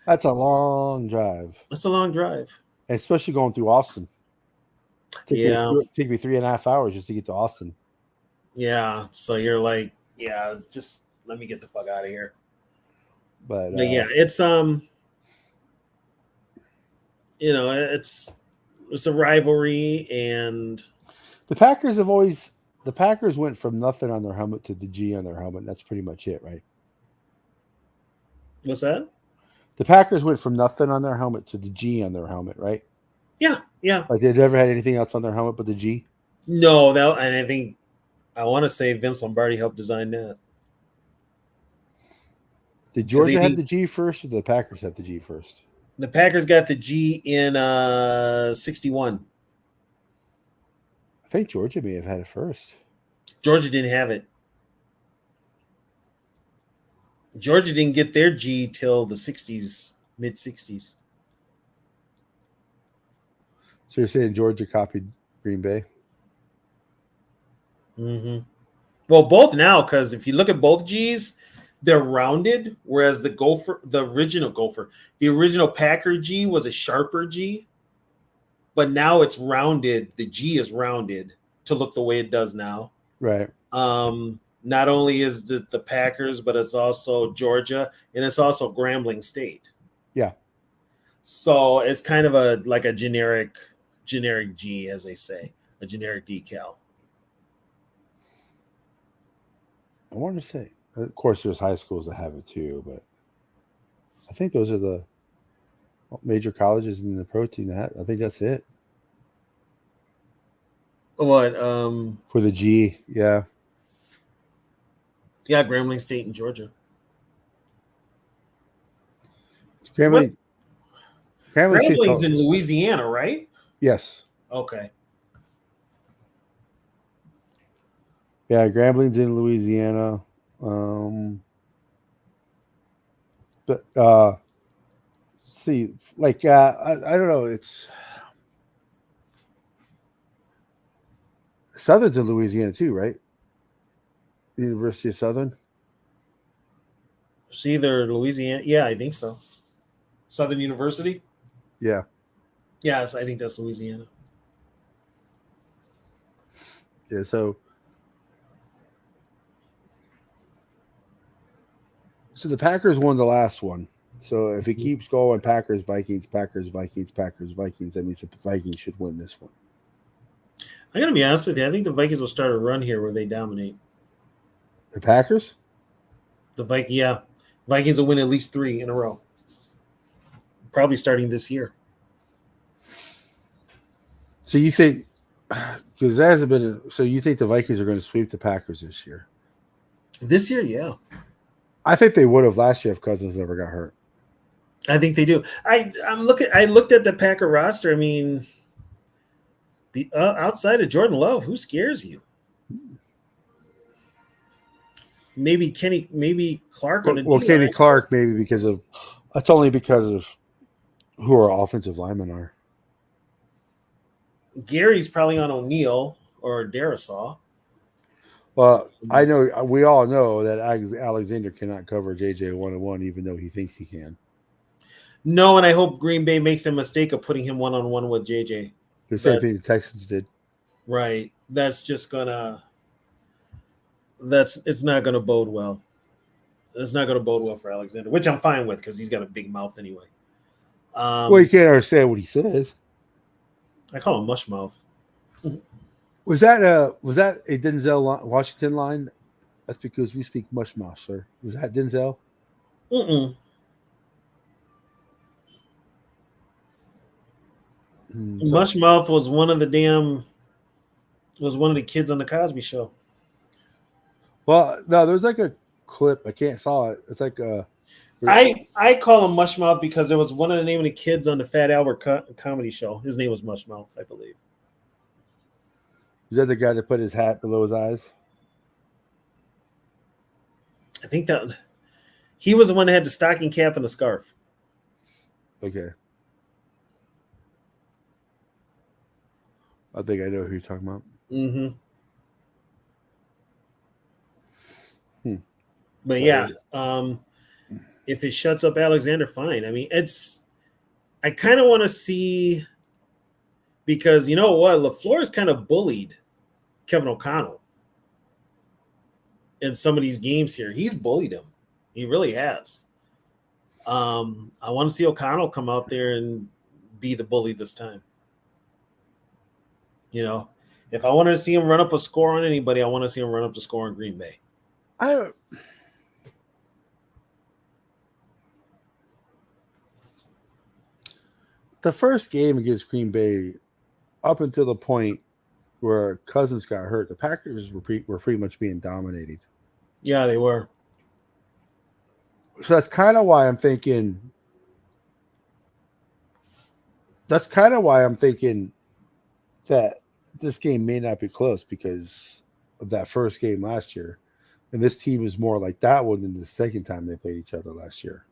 That's a long drive. That's a long drive. Especially going through Austin. Take me 3.5 hours just to get to Austin. Yeah. So you're like, yeah, just let me get the fuck out of here. But yeah, it's it's a rivalry, and the Packers went from nothing on their helmet to the G on their helmet. That's pretty much it, right? What's that? The Packers went from nothing on their helmet to the G on their helmet, right? Yeah, yeah. Like they never had anything else on their helmet but the G? No, and I think I want to say Vince Lombardi helped design that. Did 'Cause they Georgia have beat- the G first, or did the Packers have the G first? The Packers got the G in 61. I think Georgia may have had it first. Georgia didn't have it. Georgia didn't get their G till the 60s, mid 60s. So you're saying Georgia copied Green Bay? Mm-hmm. Well, both now, because if you look at both G's, they're rounded, whereas the original Packer G was a sharper G, but now it's rounded. The G is rounded to look the way it does now. Right. Not only is the Packers, but it's also Georgia, and it's also Grambling State. Yeah. So it's kind of a generic G, as they say, a generic decal. I want to say, of course, there's high schools that have it too, but I think those are the major colleges in the protein. I think that's it What? for the G. Yeah. Yeah, Grambling State in Georgia. Grambling State. Grambling's in Louisiana, right? Yes. Okay. Yeah, Grambling's in Louisiana. But see, like I don't know. It's Southern's in Louisiana too, right? University of Southern. It's either Louisiana. Yeah, I think so. Southern University. Yeah. Yes, I think that's Louisiana. Yeah. So the Packers won the last one. So if it keeps going, Packers, Vikings, Packers, Vikings, Packers, Vikings, that means the Vikings should win this one. I'm gonna be honest with you. I think the Vikings will start a run here where they dominate. The Packers? Vikings will win at least 3 in a row. Probably starting this year. So you think, because that hasn't been, so you think the Vikings are going to sweep the Packers this year? This year, yeah. I think they would have last year if Cousins never got hurt. I think they do. I looked at the Packer roster. I mean, outside of Jordan Love, who scares you? Maybe Clark. Kenny Clark, maybe because of that's only because of who our offensive linemen are. Gary's probably on O'Neal or Darisaw. Well, I know we all know that Alexander cannot cover JJ 1-on-1, even though he thinks he can. No, and I hope Green Bay makes the mistake of putting him 1-on-1 with JJ. The same thing the Texans did. Right. That's just gonna. It's not gonna bode well. It's not gonna bode well for Alexander, which I'm fine with because he's got a big mouth anyway. Well, you can't understand what he says. I call him mush mouth. Was that a Denzel Washington line? That's because we speak mush mouth, sir. Was that Denzel? Mm-mm. Mush mouth was one of the kids on the Cosby Show. Well, no, there's like a clip. I can't saw it. It's like I call him Mushmouth because there was one of the name of the kids on the Fat Albert comedy show. His name was Mushmouth, I believe. Is that the guy that put his hat below his eyes? I think that he was the one that had the stocking cap and the scarf. Okay. I think I know who you're talking about. Mm-hmm. But So, yeah, if it shuts up Alexander, fine. I mean, I kind of want to see, because you know what, LaFleur's kind of bullied Kevin O'Connell in some of these games here. He's bullied him. He really has. I want to see O'Connell come out there and be the bully this time. You know, if I wanted to see him run up a score on anybody, I want to see him run up the score on Green Bay. The first game against Green Bay, up until the point where Cousins got hurt, the Packers were pretty much being dominated. Yeah, they were. So that's kind of why I'm thinking. That's kind of why I'm thinking that this game may not be close because of that first game last year. And this team is more like that one than the second time they played each other last year.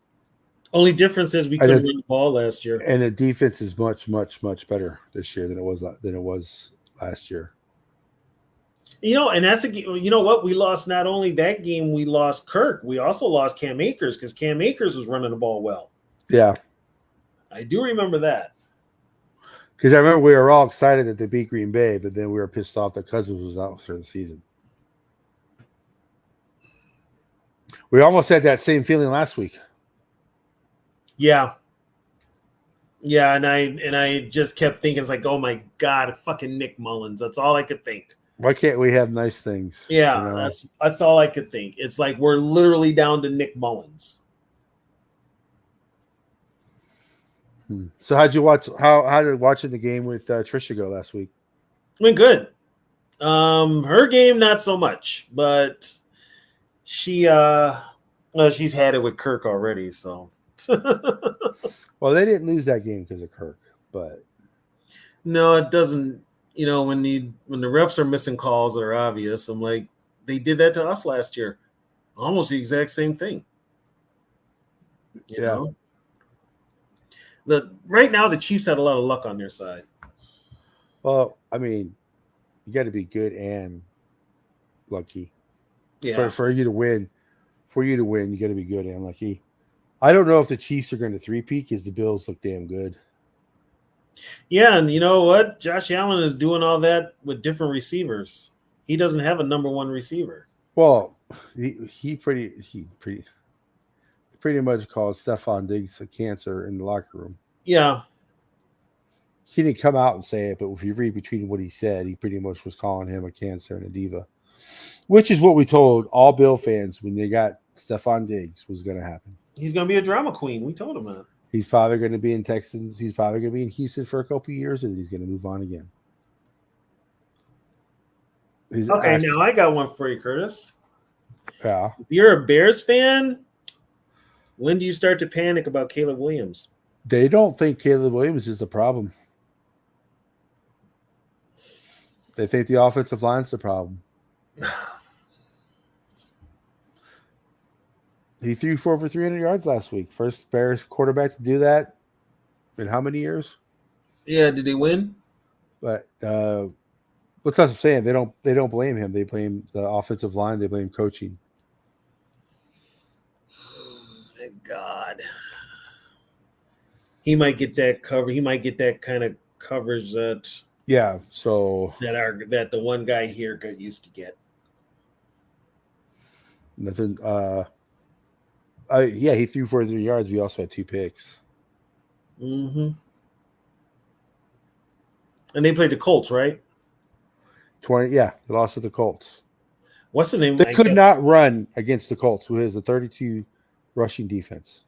Only difference is we And couldn't it- run the ball last year. And the defense is much, much, much better this year than it was last year. And that's you know what? We lost not only that game, we lost Kirk. We also lost Cam Akers because Cam Akers was running the ball well. Yeah. I do remember that. Because I remember we were all excited that they beat Green Bay, but then we were pissed off that Cousins was out for the season. We almost had that same feeling last week. Yeah. Yeah, and I just kept thinking, it's like, oh my God, fucking Nick Mullins. That's all I could think. Why can't we have nice things? Yeah, you know? that's all I could think. It's like we're literally down to Nick Mullins. So how'd you watch? How did watching the game with Trisha go last week? Went good. Her game not so much, but she's had it with Kirk already. So Well, they didn't lose that game because of Kirk, but no, it doesn't. When the refs are missing calls that are obvious, I'm like, they did that to us last year. Almost the exact same thing. You know? Right now the Chiefs had a lot of luck on their side. Well, I mean, you got to be good and lucky. Yeah. For you to win, you got to be good and lucky. I don't know if the Chiefs are going to three-peat because the Bills look damn good. Yeah, and you know what? Josh Allen is doing all that with different receivers. He doesn't have a number one receiver. Well, he pretty much called Stephon Diggs a cancer in the locker room. Yeah. He didn't come out and say it, but if you read between what he said, he pretty much was calling him a cancer and a diva, which is what we told all Bill fans when they got Stephon Diggs was going to happen. He's going to be a drama queen. We told him that. He's probably going to be in Texans. He's probably going to be in Houston for a couple of years, and he's going to move on again. Okay, now I got one for you, Curtis. Yeah. If you're a Bears fan, when do you start to panic about Caleb Williams? They don't think Caleb Williams is the problem. They think the offensive line's the problem. He threw for over 300 yards last week. First Bears quarterback to do that in how many years? Yeah, did they win? But what's what I'm saying? They don't blame him. They blame the offensive line. They blame coaching. Thank God. He might get that cover. He might get that kind of coverage that that the one guy here got used to get. Nothing. He threw for 3 yards. We also had 2 picks. Mm-hmm. And they played the Colts, right? 20. Yeah, they lost to the Colts. What's the name? They could not run against the Colts, who has a 32 rushing defense.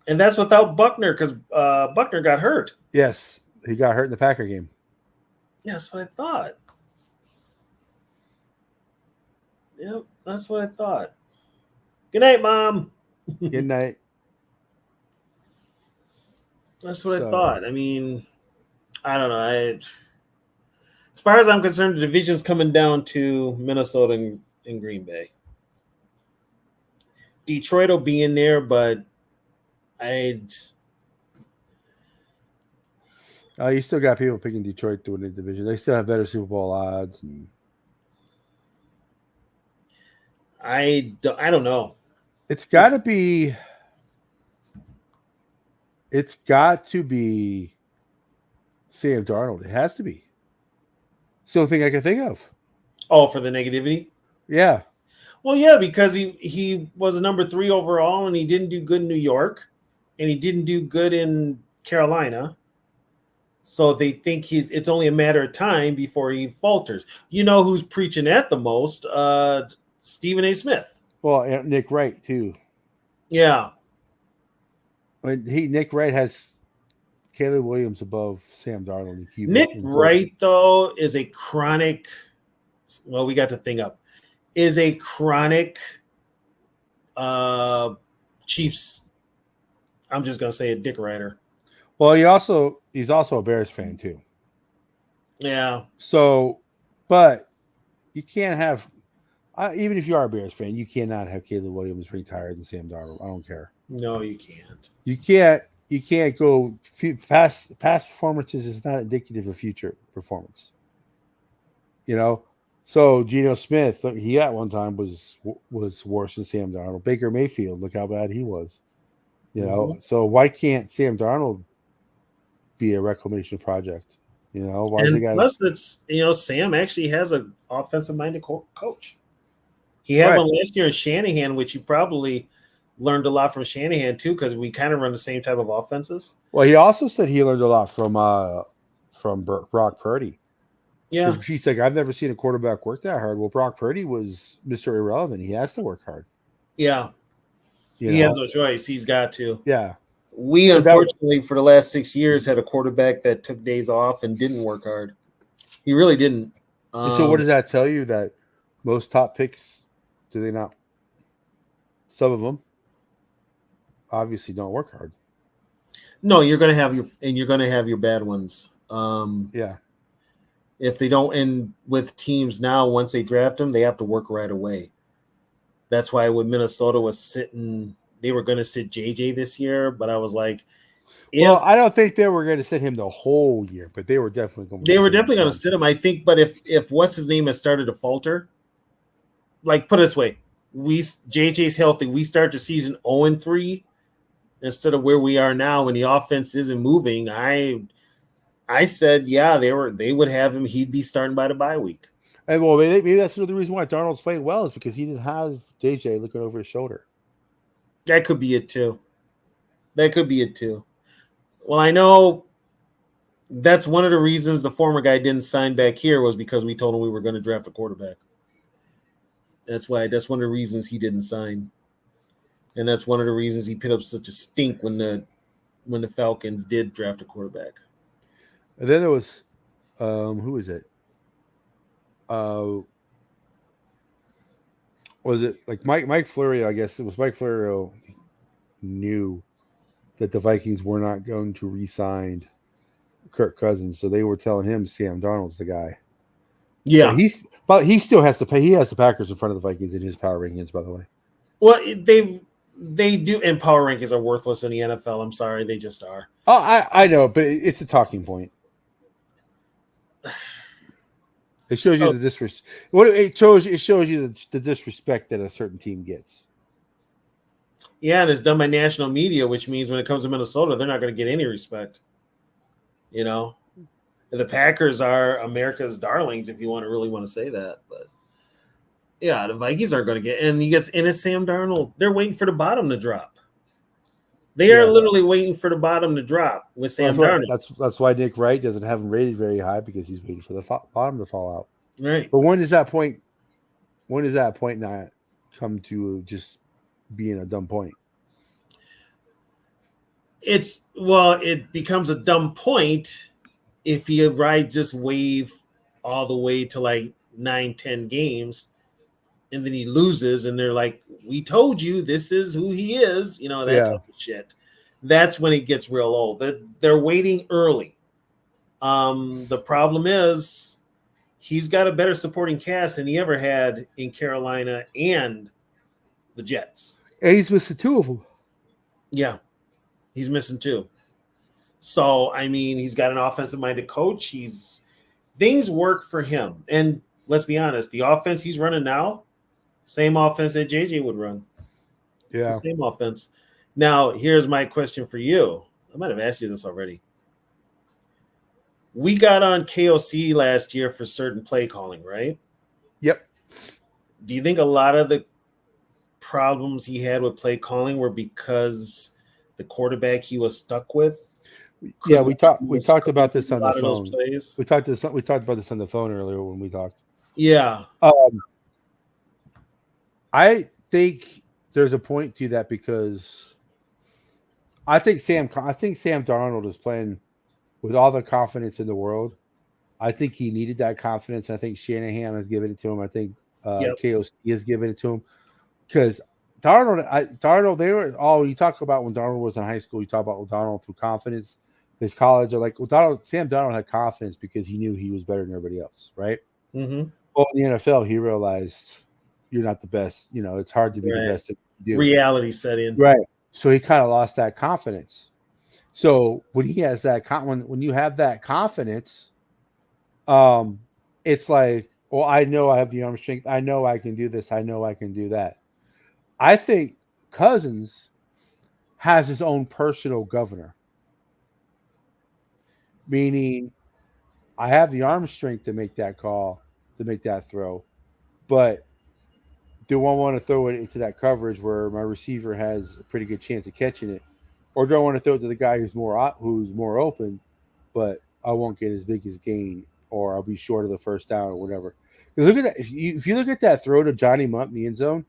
And that's without Buckner because Buckner got hurt. Yes, he got hurt in the Packer game. Yeah, that's what I thought. Yep, that's what I thought. Good night, Mom. Good night. That's what I thought. I mean, I don't know. As far as I'm concerned, the division's coming down to Minnesota and Green Bay. Detroit will be in there, but you still got people picking Detroit to win the division. They still have better Super Bowl odds. And I don't know. It's got to be Sam Darnold. It has to be. It's the only thing I can think of. Oh, for the negativity? Yeah. Well, yeah, because he was a number 3 overall, and he didn't do good in New York, and he didn't do good in Carolina. So they think it's only a matter of time before he falters. You know who's preaching that the most? Stephen A. Smith. Well, Nick Wright too. Yeah. Nick Wright has Caleb Williams above Sam Darnold. Nick Wright, though, is a chronic. Well, we got the thing up. Is a chronic Chiefs. I'm just gonna say it, Dick Ryder. Well, he's also a Bears fan too. Yeah. So, but you can't have even if you are a Bears fan, you cannot have Caleb Williams retired and Sam Darnold. I don't care. No, you can't. You can't. You can't go past performances is not indicative of future performance. You know. So Geno Smith, he at one time was worse than Sam Darnold. Baker Mayfield, look how bad he was. You know. Mhm. So why can't Sam Darnold be a reclamation project? You know, why is it And got plus, it's Sam actually has an offensive minded coach. He had right? one last year in Shanahan, which you probably learned a lot from Shanahan too, because we kind of run the same type of offenses. Well, he also said he learned a lot from Brock Purdy. Yeah, Because he's like, I've never seen a quarterback work that hard. Well, Brock Purdy was Mr. Irrelevant. He has to work hard. yeah. You He has know? no choice. He's got to. Yeah. We So that unfortunately for the last 6 years had a quarterback that took days off and didn't work hard. He really didn't. so what does that tell you? That most top picks, do they not? Some of them obviously don't work hard. No, you're gonna have your bad ones. Yeah. If they don't, and with teams now, once they draft them, they have to work right away. That's why when Minnesota was sitting, they were going to sit JJ this year, but I was like, Well, if I don't think they were going to sit him the whole year, but they were definitely going to they were sit him definitely going to some. sit him, I think. But if what's his name has started to falter, like put it this way, JJ's healthy, we start the season 0-3 instead of where we are now when the offense isn't moving. I said, yeah, they would have him. He'd be starting by the bye week. And well, maybe that's another reason why Darnold's playing well is because he didn't have JJ looking over his shoulder. That could be it too. That could be it too. Well, I know that's one of the reasons the former guy didn't sign back here was because we told him we were going to draft a quarterback. That's one of the reasons he didn't sign. And that's one of the reasons he put up such a stink when the Falcons did draft a quarterback. And then there was who is it? Was it like Mike Florio? I guess it was Mike Florio knew that the Vikings were not going to re-sign Kirk Cousins, so they were telling him Sam Darnold's the guy. Yeah. But he still has to pay. He has the Packers in front of the Vikings in his power rankings, by the way. Well, they do, and power rankings are worthless in the NFL. I'm sorry, they just are. Oh, I know, but it's a talking point. It shows you the disrespect. What it shows you the disrespect that a certain team gets. Yeah, and it's done by national media, which means when it comes to Minnesota, they're not going to get any respect. You know, the Packers are America's darlings, if you really want to say that. But yeah, the Vikings are going to get, and it's Sam Darnold. They're waiting for the bottom to drop. They are literally waiting for the bottom to drop with Sam Darnold. That's why Nick Wright doesn't have him rated very high because he's waiting for the bottom to fall out. Right. But when does that point not come to just being a dumb point? It becomes a dumb point if he rides this wave all the way to like 9-10 games and then he loses and they're like, we told you this is who he is, that type of shit. That's when it gets real old. They're waiting early. The problem is he's got a better supporting cast than he ever had in Carolina and the Jets. And he's missing two of them. Yeah, he's missing two. So, I mean, he's got an offensive-minded coach. Things work for him. And let's be honest, the offense he's running now, same offense that JJ would run. Yeah. The same offense. Now, here's my question for you. I might have asked you this already. We got on KOC last year for certain play calling, right? Yep. Do you think a lot of the problems he had with play calling were because the quarterback he was stuck with? Yeah, we talked about this on the phone. Plays? We talked about this on the phone earlier when we talked. Yeah. I think there's a point to that because I think Sam Darnold is playing with all the confidence in the world. I think he needed that confidence. I think Shanahan has given it to him. I think KOC has given it to him because Darnold, they were. Oh, you talk about when Darnold was in high school. You talk about Darnold through confidence. His college are like, Sam Darnold had confidence because he knew he was better than everybody else, right? Mm-hmm. Well, in the NFL, he realized you're not the best. It's hard to be the Right. best at what you do. Reality set in. Right. So he kind of lost that confidence. So when he has that when you have that confidence, it's like, well, I know I have the arm strength. I know I can do this. I know I can do that. I think Cousins has his own personal governor, meaning I have the arm strength to make that call, to make that throw, but do I want to throw it into that coverage where my receiver has a pretty good chance of catching it, or do I want to throw it to the guy who's more open, but I won't get as big as gain, or I'll be short of the first down or whatever? Because look at that. If you look at that throw to Johnny Munt in the end zone,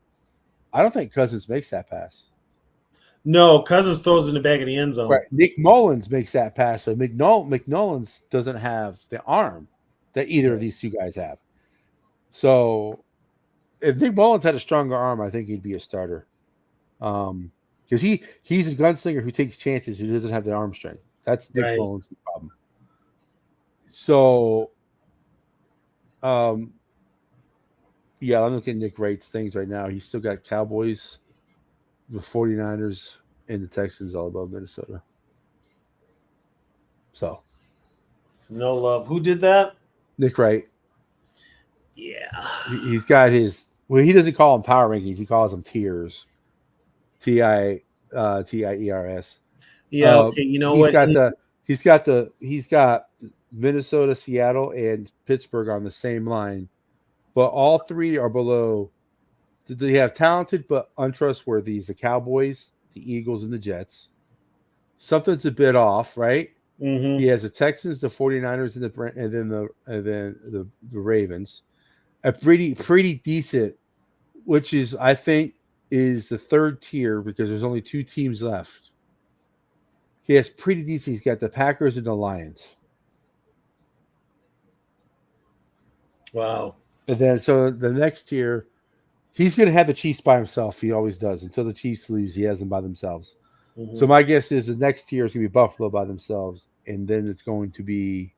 I don't think Cousins makes that pass. No, Cousins throws in the back of the end zone. Right. Nick Mullins makes that pass, but McNolan's doesn't have the arm that either of these two guys have. So if Nick Mullins had a stronger arm, I think he'd be a starter. Because he's a gunslinger who takes chances, who doesn't have the arm strength. That's Nick Mullins' problem. So, yeah, I'm looking at Nick Wright's things right now. He's still got Cowboys, the 49ers, and the Texans all above Minnesota. So, no love. Who did that? Nick Wright. Yeah. He's got his. Well, he doesn't call them power rankings. He calls them tiers. TIERS. Yeah. Okay. You know what? He's got Minnesota, Seattle, and Pittsburgh on the same line, but all three are below. They have talented but untrustworthy. The Cowboys, the Eagles, and the Jets. Something's a bit off, right? Mm-hmm. He has the Texans, the 49ers, and then the Ravens. A pretty decent, which is, I think, is the third tier because there's only two teams left. He has pretty decent. He's got the Packers and the Lions. Wow. And then so the next tier, he's going to have the Chiefs by himself. He always does. Until the Chiefs lose, he has them by themselves. Mm-hmm. So my guess is the next tier is going to be Buffalo by themselves, and then it's going to be,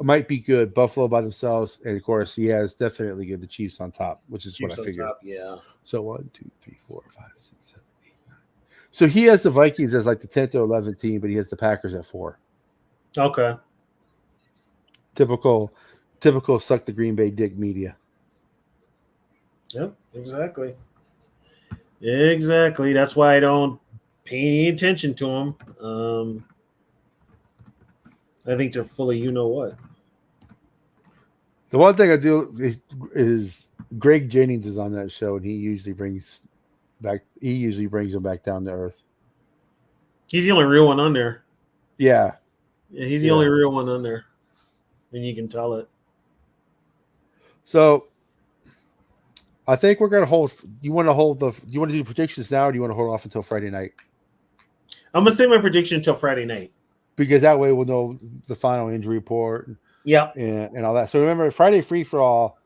might be good. Buffalo by themselves, and of course, he has definitely good the Chiefs on top, which is Chiefs what I figured. Top, yeah. So 1, 2, 3, 4, 5, 6, 7, 8, 9. So he has the Vikings as like the 10th or 11th team, but he has the Packers at 4. Okay. Typical suck the Green Bay dick media. Yep, exactly. Exactly. That's why I don't pay any attention to them. I think they're full of you know what. The one thing I do is Greg Jennings is on that show, and he usually brings them back down to earth. He's the only real one on there. Yeah. He's the only real one on there. And you can tell it. So I think we're gonna hold. Do you want to do predictions now, or do you want to hold off until Friday night? I'm gonna say my prediction until Friday night. Because that way we'll know the final injury report. Yeah. And all that. So remember, Friday Free for All,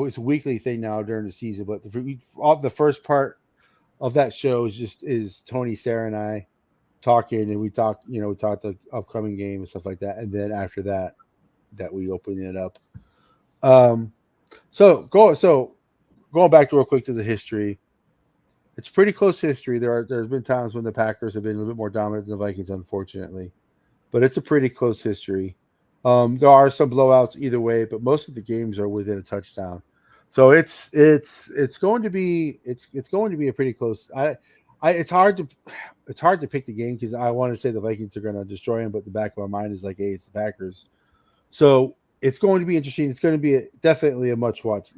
it's a weekly thing now during the season, but the first part of that show is Tony, Sarah, and I talking, and we talk the upcoming game and stuff like that, and then after that we open it up. So going back real quick to the history, it's pretty close history. There's been times when the Packers have been a little bit more dominant than the Vikings, unfortunately, but it's a pretty close history. There are some blowouts either way, but most of the games are within a touchdown. So it's going to be a pretty close. It's hard to pick the game because I want to say the Vikings are going to destroy them, but the back of my mind is like, hey, it's the Packers. So it's going to be interesting. It's going to be definitely a must-watch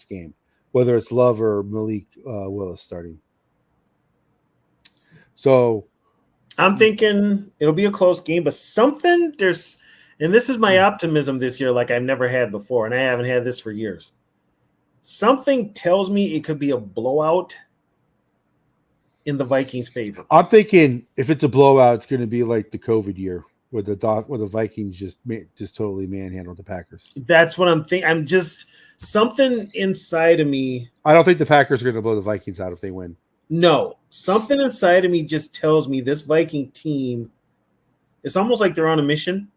game, whether it's Love or Malik Willis starting. So I'm thinking it'll be a close game, but and this is my optimism this year like I've never had before, and I haven't had this for years. Something tells me it could be a blowout in the Vikings' favor. I'm thinking if it's a blowout, it's going to be like the COVID year where the Vikings just totally manhandled the Packers. That's what I'm thinking. I'm just something inside of me. I don't think the Packers are going to blow the Vikings out if they win. No, something inside of me just tells me this Viking team. It's almost like they're on a mission.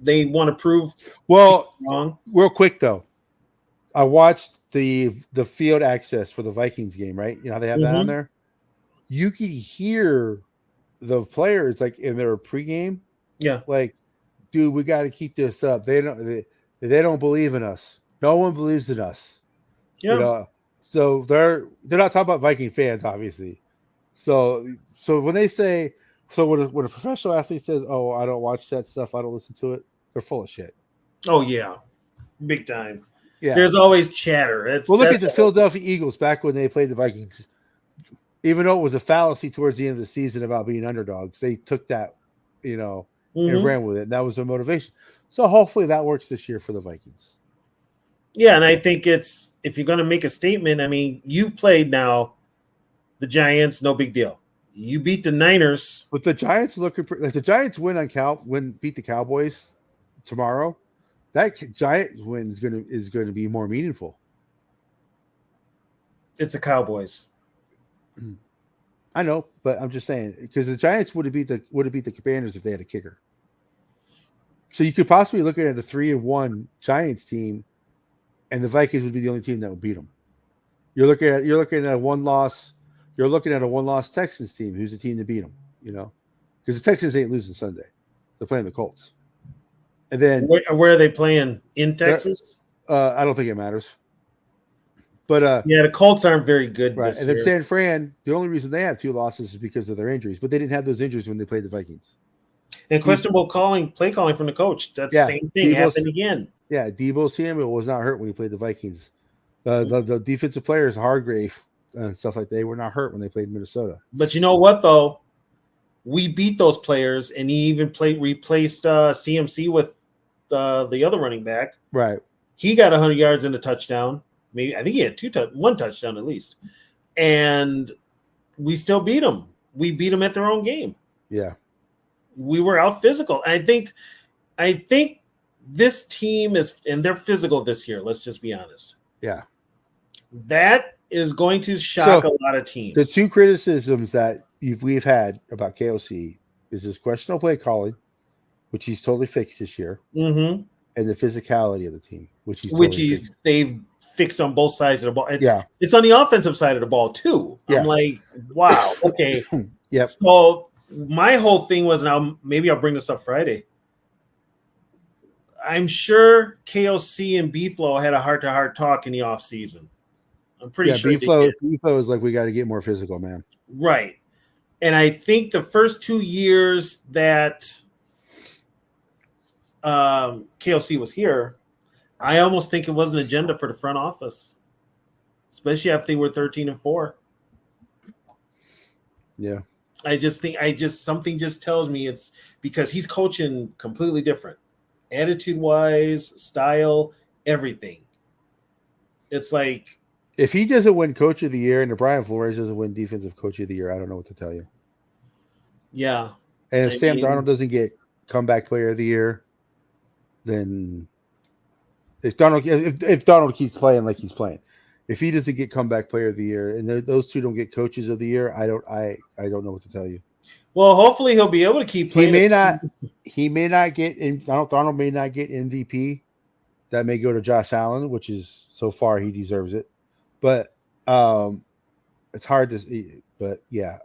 They want to prove Well, wrong. real quick though, I watched the field access for the Vikings game. Right, you know how they have that on Mhm. there. You can hear the players like in their pregame, Yeah, like, dude, we got to keep this up. They don't believe in us. No one believes in us. yeah. You know, so they're not talking about Viking fans, obviously. So when they say, so when a professional athlete says, "Oh, I don't watch that stuff. I don't listen to it," they're full of shit. Oh yeah, big time. Yeah. There's always chatter. Well, look at That's the Philadelphia Eagles back when they played the Vikings. Even though it was a fallacy towards the end of the season about being underdogs, they took that, and Mhm. ran with it. And that was their motivation. So hopefully that works this year for the Vikings. Yeah, and I think it's if you're going to make a statement. I mean, you've played now the Giants, no big deal. You beat the Niners. But the Giants looking for if the Giants beat the Cowboys tomorrow, that Giants win is going to be more meaningful. It's the Cowboys. I know, but I'm just saying because the Giants would have beat the Commanders if they had a kicker. So you could possibly look at a 3-1 Giants team, and the Vikings would be the only team that would beat them. You're looking at a one loss. You're looking at a one-loss Texans team, who's the team to beat them. Because the Texans ain't losing Sunday. They're playing the Colts, and then Where are they playing? In Texas? I don't think it matters. But Yeah, the Colts aren't very good right, this and then year. San Fran, the only reason they have 2 losses is because of their injuries, but they didn't have those injuries when they played the Vikings. And questionable play calling from the coach. That's the same thing happened again. Yeah, Deebo Samuel was not hurt when he played the Vikings. The defensive players, Hargrave and stuff like that, they were not hurt when they played Minnesota. But you know what though? We beat those players, and he even replaced CMC with the other running back. Right. He got 100 yards and a touchdown. Maybe I think he had one touchdown at least, and we still beat them. We beat them at their own game. Yeah, we were out physical. And I think this team and they're physical this year. Let's just be honest. Yeah, that is going to shock a lot of teams. The 2 criticisms that we've had about KOC is his questionable play calling, which he's totally fixed this year, mm-hmm. and the physicality of the team, which they've fixed on both sides of the ball. It's on the offensive side of the ball too. Yeah. I'm like, wow, okay. Yep. So my whole thing was, now maybe I'll bring this up Friday. I'm sure KOC and B-Flow had a heart-to-heart talk in the offseason. I'm pretty sure B-Flow is like, we got to get more physical, man. Right. And I think the first 2 years that KOC was here, I almost think it was an agenda for the front office, especially after they were 13-4. Yeah. I just think something just tells me it's because he's coaching completely different, attitude-wise, style, everything. It's like, if he doesn't win Coach of the Year and the Brian Flores doesn't win Defensive Coach of the Year, I don't know what to tell you. Yeah. And if Sam Darnold doesn't get Comeback Player of the Year, then if Darnold keeps playing like he's playing, if he doesn't get Comeback Player of the Year and those 2 don't get Coaches of the Year, I don't know what to tell you. Well, hopefully he'll be able to keep playing. He may not get in. Darnold may not get MVP. That may go to Josh Allen, which is so far he deserves it. But it's hard to see. But yeah,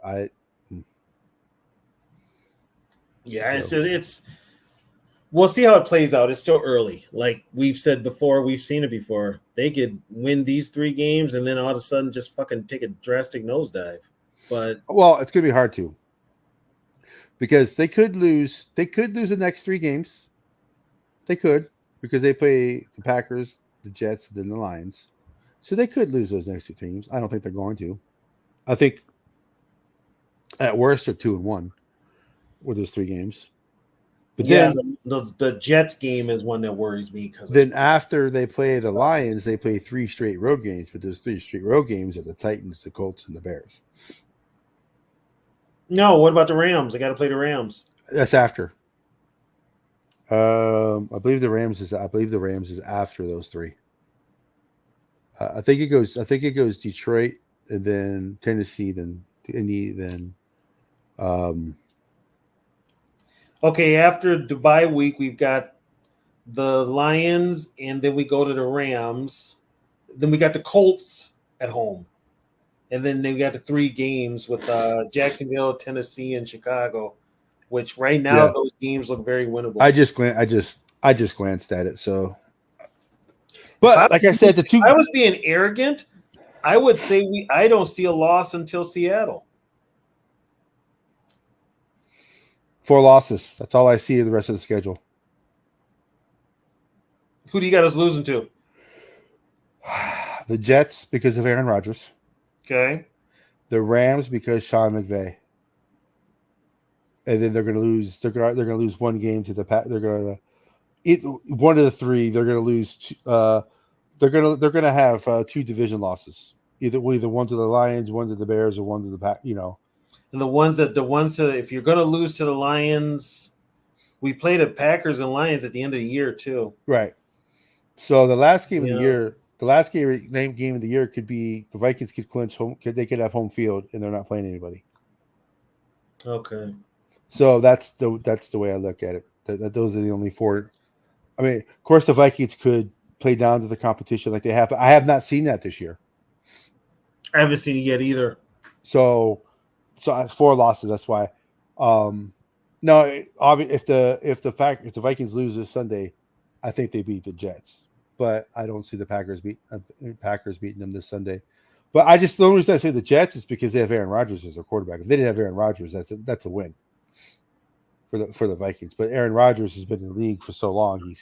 it's we'll see how it plays out. It's still early. Like we've said before, we've seen it before. They could win these 3 games and then all of a sudden just fucking take a drastic nosedive. But it's gonna be hard to, because they could lose. They could lose the next 3 games. They could, because they play the Packers, the Jets, and then the Lions. So they could lose those next 2 teams. I don't think they're going to. I think at worst they're 2-1 with those 3 games. But then the Jets game is one that worries me, because then after they play the Lions, they play 3 straight road games. But those 3 straight road games are the Titans, the Colts, and the Bears. No, what about the Rams? They got to play the Rams. That's after. I believe the Rams is after those three. I think it goes. Detroit, and then Tennessee, then Indy, then. Okay, after Dubai week, we've got the Lions, and then we go to the Rams. Then we got the Colts at home, and then we got the 3 games with Jacksonville, Tennessee, and Chicago. Which right now those games look very winnable. I just glanced at it. So, but like I said, if I was being arrogant, I would say I don't see a loss until Seattle. 4 losses. That's all I see of the rest of the schedule. Who do you got us losing to? The Jets because of Aaron Rodgers. Okay. The Rams because Sean McVay. And then they're going to lose. They're going to lose one game to the Pat. They're going to one of the 3. They're going to lose. They're going to have 2 division losses. Either one to the Lions, one to the Bears, or one to the Pack. And the ones that if you're going to lose to the Lions, we play the Packers and Lions at the end of the year too. Right. So the last game of the year, game of the year could be the Vikings could clinch home. They could have home field, and they're not playing anybody. Okay. So that's the way I look at it. That those are the only 4. I mean, of course, the Vikings could play down to the competition like they have, but I have not seen that this year. I haven't seen it yet either. So 4 losses. That's why. No, if the Vikings lose this Sunday, I think they beat the Jets, but I don't see the Packers beating them this Sunday. But the only reason I say the Jets is because they have Aaron Rodgers as their quarterback. If they didn't have Aaron Rodgers, that's a win for the Vikings. But Aaron Rodgers has been in the league for so long;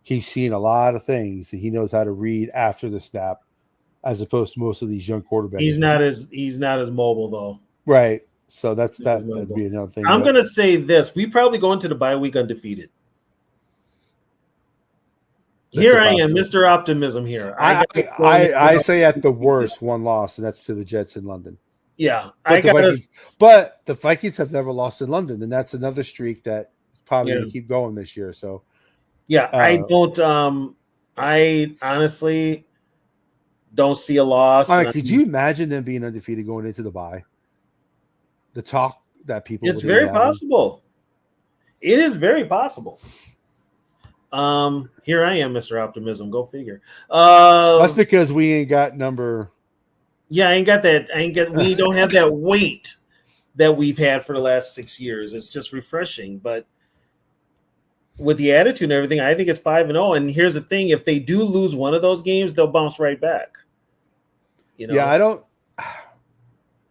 he's seen a lot of things, and he knows how to read after the snap, as opposed to most of these young quarterbacks. He's not as mobile though. Right. So that'd be another thing. I'm gonna say this: we probably go into the bye week undefeated. Here I am, Mr. Optimism. Here, I say at the worst 1 loss, and that's to the Jets in London. Yeah, but the Vikings have never lost in London, and that's another streak that probably going to keep going this year. So, yeah, I don't. I honestly don't see a loss. Could you imagine them being undefeated going into the bye? The talk that people. It's very possible. It is very possible. Here I am, Mr. Optimism. Go figure. That's because we ain't got number. Yeah, I ain't got that. We don't have that weight that we've had for the last 6 years. It's just refreshing. But with the attitude and everything, I think it's 5-0. And here's the thing: if they do lose one of those games, they'll bounce right back. Yeah,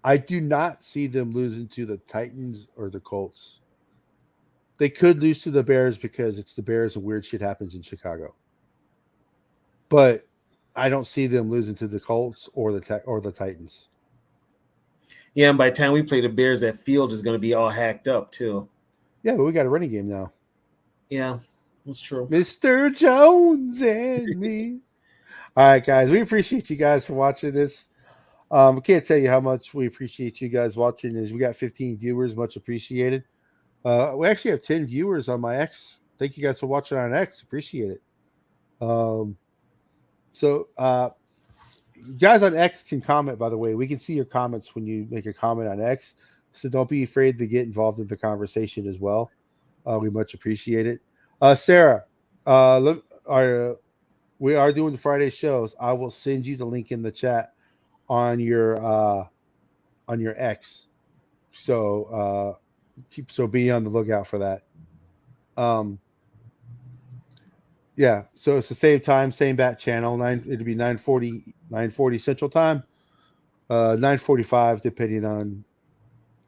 I do not see them losing to the Titans or the Colts. They could lose to the Bears because it's the Bears and weird shit happens in Chicago. But I don't see them losing to the Colts or the Titans. Yeah, and by the time we play the Bears, that field is going to be all hacked up too. Yeah, but we got a running game now. Yeah, that's true. Mr. Jones and me. All right, guys. We appreciate you guys for watching this. We can't tell you how much we appreciate you guys watching. We got 15 viewers. Much appreciated. We actually have 10 viewers on my X. Thank you guys for watching on X. Appreciate it. So guys on X can comment, by the way. We can see your comments when you make a comment on X. So don't be afraid to get involved in the conversation as well. We much appreciate it. Sarah, we are doing the Friday shows. I will send you the link in the chat on your X. So be on the lookout for that. Yeah, so it's the same time, same bat channel. It'll be 9:40 Central Time, 9:45 depending on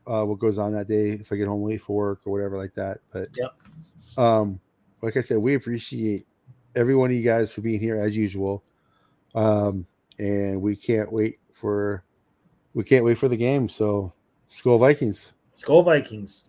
what goes on that day. If I get home late for work or whatever like that. But like I said, we appreciate every one of you guys for being here as usual, and we can't wait for the game. So, Skol Vikings! Skol Vikings!